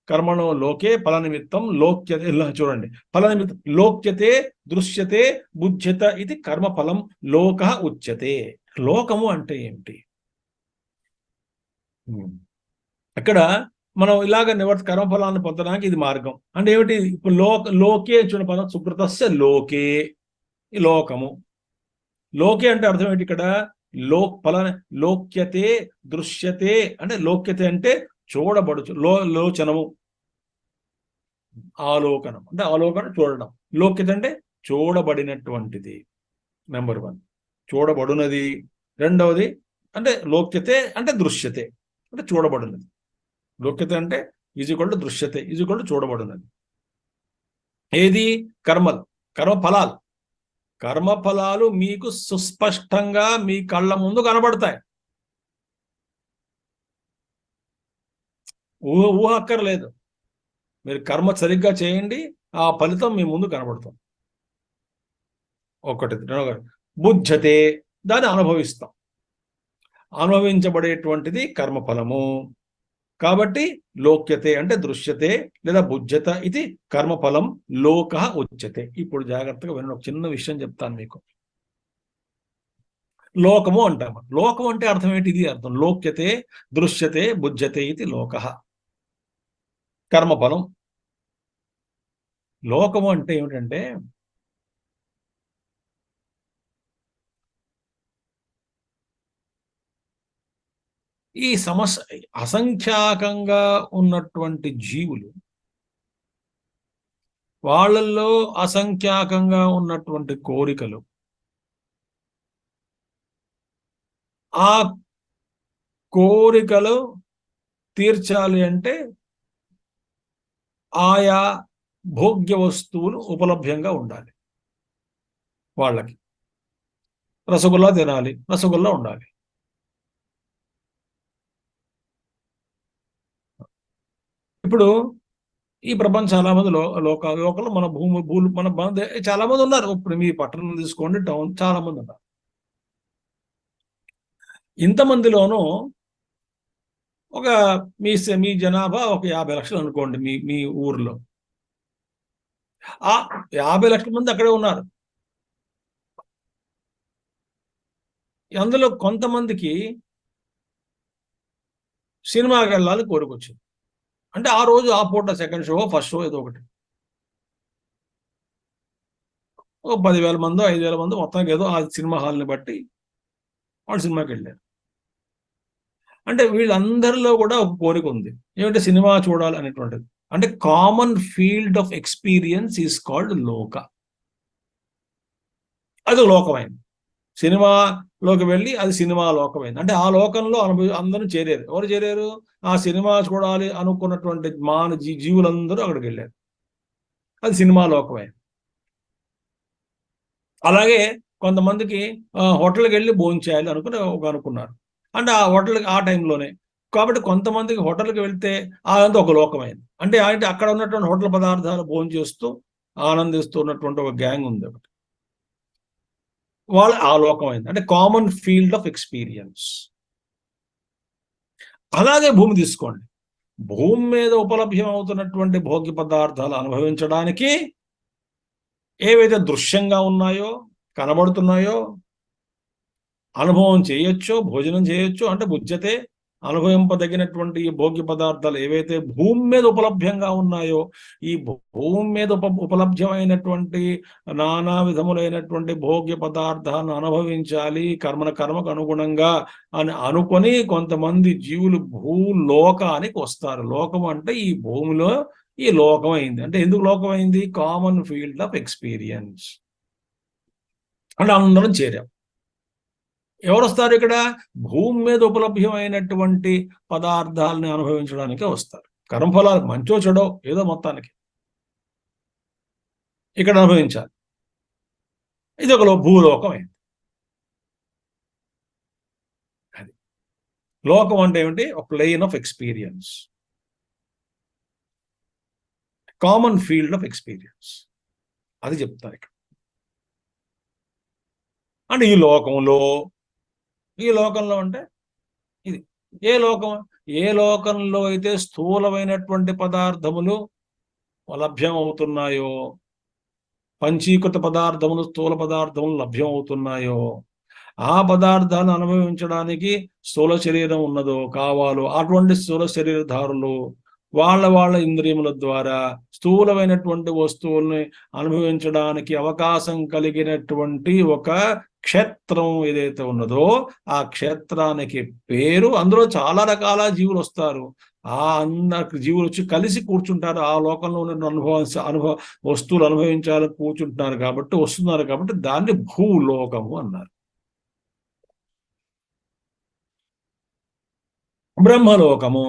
కర్మణో లోకే ఫల నిమిత్తం లోక్యతే. చూడండి, ఫల నిమిత్తం లోక్యతే దృశ్యతే బుధ్యత ఇది కర్మఫలం లోక ఉచ్యతే. లోకము అంటే ఏమిటి? అక్కడ మనం ఇలాగ కర్మఫలాన్ని పొందడానికి ఇది మార్గం అంటే ఏమిటి? ఇప్పుడు లోకే చూడ పదం సుకృతస్య లోకే, లోకము. లోకే అంటే అర్థం ఏంటి ఇక్కడ? లోక్యతే దృశ్యతే అంటే లోక్యతే అంటే చూడబడుచు, లోచనము, ఆలోకనం అంటే ఆలోకనం చూడడం. లోక్యత అంటే చూడబడినటువంటిది, నెంబర్ 1 చూడబడునది. రెండవది అంటే లోక్యతే అంటే దృశ్యతే అంటే చూడబడినది. లోక్యత అంటే ఈజ్వల్ టు దృశ్యతే ఈజ్వల్ టు చూడబడినది. ఏది? కర్మలు, కర్మఫలాలు. కర్మఫలాలు మీకు సుస్పష్టంగా మీ కళ్ళ ముందు కనబడతాయి. ఊహ అక్కర్లేదు. మీరు కర్మ సరిగ్గా చేయండి, ఆ ఫలితం మీ ముందు కనబడుతుంది. ఒకటి. బుజ్జతే, దాన్ని అనుభవిస్తాం. అనుభవించబడేటువంటిది కర్మఫలము. కాబట్టి లోక్యతే అంటే దృశ్యతే లేదా బుజ్జత ఇది కర్మఫలం. లోక ఉచ్యతే. ఇప్పుడు జాగ్రత్తగా వినండి, ఒక చిన్న విషయం చెప్తాను మీకు. లోకము అంటాము. లోకం అంటే అర్థం ఏంటి? ఇది అర్థం. లోక్యతే దృశ్యతే బుజ్జతే ఇది లోక, కర్మఫలం. లోకము అంటే ఏమిటంటే ఈ అసంఖ్యాకంగా ఉన్నటువంటి జీవులు, వాళ్ళల్లో అసంఖ్యాకంగా ఉన్నటువంటి కోరికలు, ఆ కోరికలు తీర్చాలి అంటే ఆయా భోగ్య వస్తువులు ఉపలభ్యంగా ఉండాలి. వాళ్ళకి రసగుల్లా తినాలి, రసగుల్లా ఉండాలి. ఇప్పుడు ఈ ప్రపంచం చాలా మంది లోకల్ మన భూములు మన చాలా మంది ఉన్నారు. ఇప్పుడు మీ పట్టణం తీసుకోండి, టౌన్, చాలా మంది ఉన్నారు. ఇంతమందిలోనూ ఒక మీ జనాభా ఒక 50 లక్షలు అనుకోండి. మీ ఊర్లో ఆ 50 లక్షల మంది అక్కడే ఉన్నారు. అందులో కొంతమందికి సినిమాకి వెళ్ళాలి కోరికొచ్చింది. అంటే ఆ రోజు ఆ పూట సెకండ్ షో, ఫస్ట్ షో ఏదో ఒకటి, ఒక 10,000 మందో 5,000 మందో మొత్తానికి ఏదో ఆ సినిమా హాల్ని బట్టి వాళ్ళు సినిమాకి వెళ్ళారు. అంటే వీళ్ళందరిలో కూడా ఒక కోరిక ఉంది, ఏమంటే సినిమా చూడాలి అనేటువంటిది. అంటే common field of experience is called లోక. అది లోకమైంది. సినిమాలోకి వెళ్ళి అది సినిమా లోకమైంది. అంటే ఆ లోకంలో అందరూ చేరారు. ఎవరు చేరారు? ఆ సినిమా చూడాలి అనుకున్నటువంటి జీవులందరూ అక్కడికి వెళ్ళారు. అది సినిమా లోకమైంది. అలాగే కొంతమందికి హోటల్కి వెళ్ళి భోజనం చేయాలి అనుకున్నారు. అంటే ఆ హోటల్కి ఆ టైంలోనే. కాబట్టి కొంతమందికి హోటల్కి వెళ్తే అదంతా ఒక లోకమైంది. అంటే అక్కడ ఉన్నటువంటి హోటల్ పదార్థాలు భోజనం చేస్తూ ఆనందిస్తూ ఉన్నటువంటి ఒక గ్యాంగ్ ఉంది ఒకటి. వాళ్ళ ఆ లోకమైంది. అంటే కామన్ ఫీల్డ్ ఆఫ్ ఎక్స్పీరియన్స్. అలాగే భూమి తీసుకోండి. భూమి మీద ఉపలభ్యం అవుతున్నటువంటి భోగ్య పదార్థాలు అనుభవించడానికి ఏవైతే దృశ్యంగా ఉన్నాయో, కనబడుతున్నాయో, అనుభవం చేయొచ్చో, భోజనం చేయొచ్చో, అంటే బుజ్జతే అనుభవింపదగినటువంటి ఈ భోగ్య పదార్థాలు ఏవైతే భూమి మీద ఉపలభ్యంగా ఉన్నాయో, ఈ భూమి మీద ఉపలభ్యమైనటువంటి నానా విధములైనటువంటి భోగ్య పదార్థాలను అనుభవించాలి కర్మకు అనుగుణంగా అని అనుకొని కొంతమంది జీవులు భూలోకానికి వస్తారు. లోకం అంటే ఈ భూమిలో ఈ లోకం అయింది. అంటే ఎందుకు లోకం అయింది? Common field of experience. అంటే అందరం చేరాం. ఎవరు వస్తారు ఇక్కడ? భూమి మీద ఉపలభ్యమైనటువంటి పదార్థాలని అనుభవించడానికే వస్తారు. కర్మఫలాలు మంచో చెడో ఏదో మొత్తానికి ఇక్కడ అనుభవించాలి. ఇది ఒక భూలోకం అయింది. అది లోకం అంటే ఏమిటి? ఒక plane of experience, common field of experience. అది చెప్తారు ఇక్కడ. అంటే ఈ లోకంలో అంటే ఇది ఏ లోకంలో అయితే స్థూలమైనటువంటి పదార్థములు లభ్యం అవుతున్నాయో, పంచీకృత పదార్థములు స్థూల పదార్థములు లభ్యం అవుతున్నాయో, ఆ పదార్థాలను అనుభవించడానికి స్థూల శరీరం ఉన్నదో కావాలో అటువంటి స్థూల శరీరధారులు వాళ్ళ ఇంద్రియముల ద్వారా స్థూలమైనటువంటి వస్తువుల్ని అనుభవించడానికి అవకాశం కలిగినటువంటి ఒక క్షేత్రం ఏదైతే ఉన్నదో ఆ క్షేత్రానికి పేరు. అందులో చాలా రకాల జీవులు వస్తారు. ఆ జీవులు వచ్చి కలిసి కూర్చుంటారు. ఆ లోకంలో ఉన్న వస్తువులు అనుభవించాలని కూర్చుంటున్నారు కాబట్టి వస్తున్నారు కాబట్టి దాన్ని భూలోకము అన్నారు. బ్రహ్మలోకము,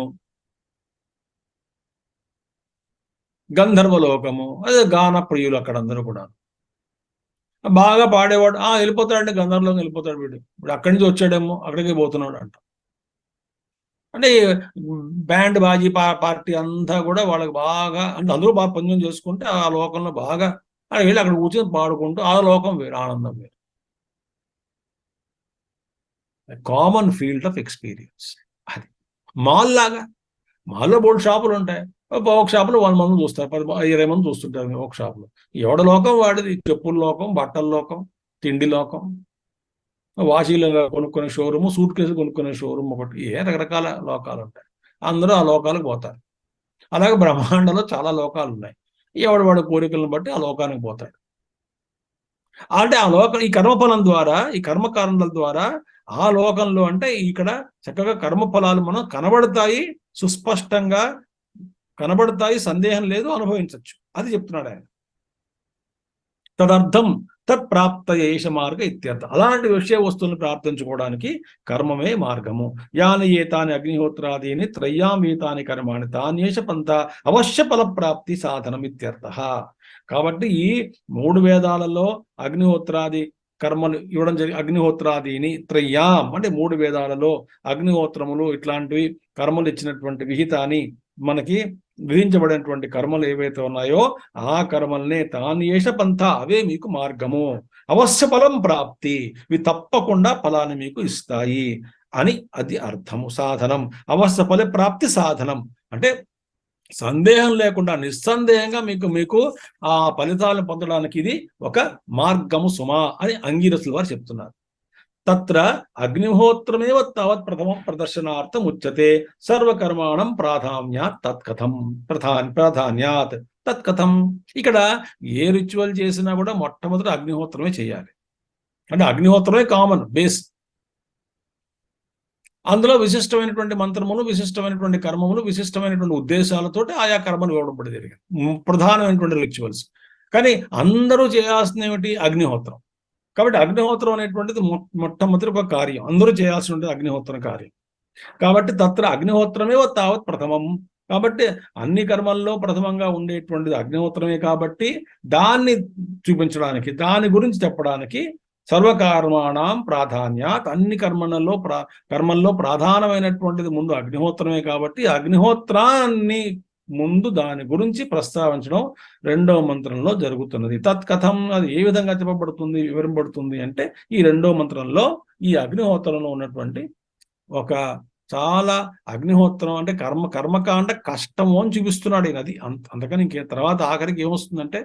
గంధర్వలోకము, అదే గాన ప్రియులు అక్కడ అందరూ కూడా. బాగా పాడేవాడు వెళ్ళిపోతాడంటే గంధర్వలోకం వెళ్ళిపోతాడు వీడు. ఇప్పుడు అక్కడి నుంచి వచ్చాడేమో అక్కడికి పోతున్నాడు అంట. అంటే బ్యాండ్ బాజీ పార్టీ అంతా కూడా వాళ్ళకి బాగా అంటే అందరూ బాగా పుణ్యం చేసుకుంటే ఆ లోకంలో బాగా వెళ్ళి అక్కడ కూర్చొని పాడుకుంటూ ఆ లోకం వేరు, ఆనందం వేరు. Common field of experience. అది మాల్ లాగా. మాల్లో బోల్డ్ షాపులు ఉంటాయి. ఒక షాపులో 100 మంది చూస్తారు, 20 మంది చూస్తుంటారు ఒక షాపులో. ఎవడ లోకం వాడిది. చెప్పుల లోకం, బట్టల లోకం, తిండి లోకం, వాచీలు కొనుక్కునే షోరూము, సూట్ కేసు కొనుక్కునే షోరూమ్, ఒకటి రకరకాల లోకాలు ఉంటాయి. అందరూ ఆ లోకాలకు పోతారు. అలాగే బ్రహ్మాండంలో చాలా లోకాలు ఉన్నాయి. వాడి కోరికలను బట్టి ఆ లోకానికి పోతాడు. అంటే ఆ లోకం ఈ కర్మఫలం ద్వారా, ఈ కర్మకారణాల ద్వారా ఆ లోకంలో అంటే ఇక్కడ చక్కగా కర్మఫలాలు మనం కనబడతాయి, సుస్పష్టంగా కనబడతాయి, సందేహం లేదు, అనుభవించవచ్చు. అది చెప్తున్నాడు ఆయన. తదర్థం తత్ప్రాప్త ఏష మార్గ ఇత్యర్థ. అలాంటి విషయ వస్తువులను ప్రార్థించుకోవడానికి కర్మమే మార్గము. యాని ఏతాని అగ్నిహోత్రాదీని త్రయ్యామీతాని కర్మాణి తాన్యేష పంత అవశ్య ఫలప్రాప్తి సాధనం ఇత్యర్థ. కాబట్టి ఈ 3 వేదాలలో అగ్నిహోత్రాది కర్మలు ఇవ్వడం జరిగి అగ్నిహోత్రాదీని త్రయ్యాం అంటే 3 వేదాలలో అగ్నిహోత్రములు ఇట్లాంటివి కర్మలు ఇచ్చినటువంటి విహితాన్ని మనకి విధించబడినటువంటి కర్మలు ఏవైతే ఉన్నాయో ఆ కర్మల్నే తాన్యేష పంథ అవే మీకు మార్గము, అవశ్య ఫలం ప్రాప్తి, ఇవి తప్పకుండా ఫలాన్ని మీకు ఇస్తాయి అని అది అర్థము. సాధనం అవశ్య ఫల ప్రాప్తి సాధనం అంటే సందేహం లేకుండా నిస్సందేహంగా మీకు ఆ ఫలితాలను పొందడానికి ఇది ఒక మార్గము సుమా అని అంగీరసుల వారు చెప్తున్నారు. తత్ర అగ్నిహోత్రమేవ తావత్ ప్రథమం ప్రదర్శనార్థం ఉచ్యతే సర్వకర్మాణం ప్రాధాన్యాత్ తత్కథం ప్రాధాన్యాత్ తత్కథం. ఇక్కడ ఏ రిచువల్ చేసినా కూడా మొట్టమొదటి అగ్నిహోత్రమే చేయాలి. అంటే అగ్నిహోత్రమే కామన్ బేస్. అందులో విశిష్టమైనటువంటి మంత్రములు, విశిష్టమైనటువంటి కర్మములు, విశిష్టమైనటువంటి ఉద్దేశాలతోటి ఆయా కర్మలు ఇవ్వడం జరిగింది, ప్రధానమైనటువంటి రిచువల్స్. కానీ అందరూ చేయాల్సిన ఏమిటి? అగ్నిహోత్రం. కాబట్టి అగ్నిహోత్రం అనేటువంటిది మొట్టమొదటి ఒక కార్యం, అందరూ చేయాల్సి ఉంటుంది అగ్నిహోత్రం కార్యం. కాబట్టి తత్ర అగ్నిహోత్రమే తావత్ ప్రథమం. కాబట్టి అన్ని కర్మల్లో ప్రథమంగా ఉండేటువంటిది అగ్నిహోత్రమే. కాబట్టి దాన్ని చూపించడానికి, దాని గురించి చెప్పడానికి సర్వకర్మాణం ప్రాధాన్యాత్ అన్ని కర్మల్లో ప్రధానమైనటువంటిది ముందు అగ్నిహోత్రమే. కాబట్టి అగ్నిహోత్రాన్ని ముందు దాని గురించి ప్రస్తావించడం 2వ మంత్రంలో జరుగుతున్నది. తత్కథం అది ఏ విధంగా చెప్పబడుతుంది, వివరింపబడుతుంది అంటే ఈ 2వ మంత్రంలో ఈ అగ్నిహోత్రంలో ఉన్నటువంటి ఒక చాలా అగ్నిహోత్రం అంటే కర్మకాండ కష్టము అని చూపిస్తున్నాడు ఈయన. అది అందుకని ఇంకే తర్వాత ఆఖరికి ఏమొస్తుందంటే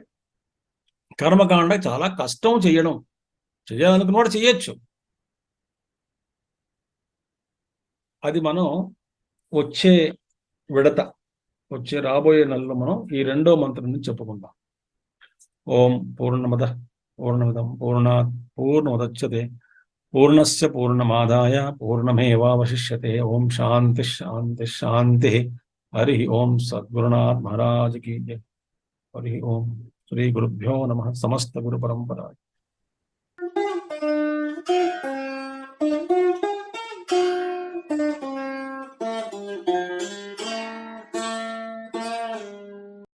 కర్మకాండ చాలా కష్టం చేయడం. చేయాలనుకున్నవాడు చేయొచ్చు. అది మనం వచ్చే రాబోయే నెలలో మనం ఈ 2వ మంత్రం నుంచి చెప్పుకుందాం. ఓం పూర్ణమద పూర్ణమిదం పూర్ణాత్ పూర్ణముదచ్యతే పూర్ణస్య పూర్ణమాదాయ పూర్ణమేవావశిష్యతే. ఓం శాంతి శాంతి శాంతి. హరి ఓం సద్గురునాథ్ మహారాజ్ కీ జై. హరి ఓం శ్రీ గురుభ్యో నమః. సమస్త గురు పరంపర.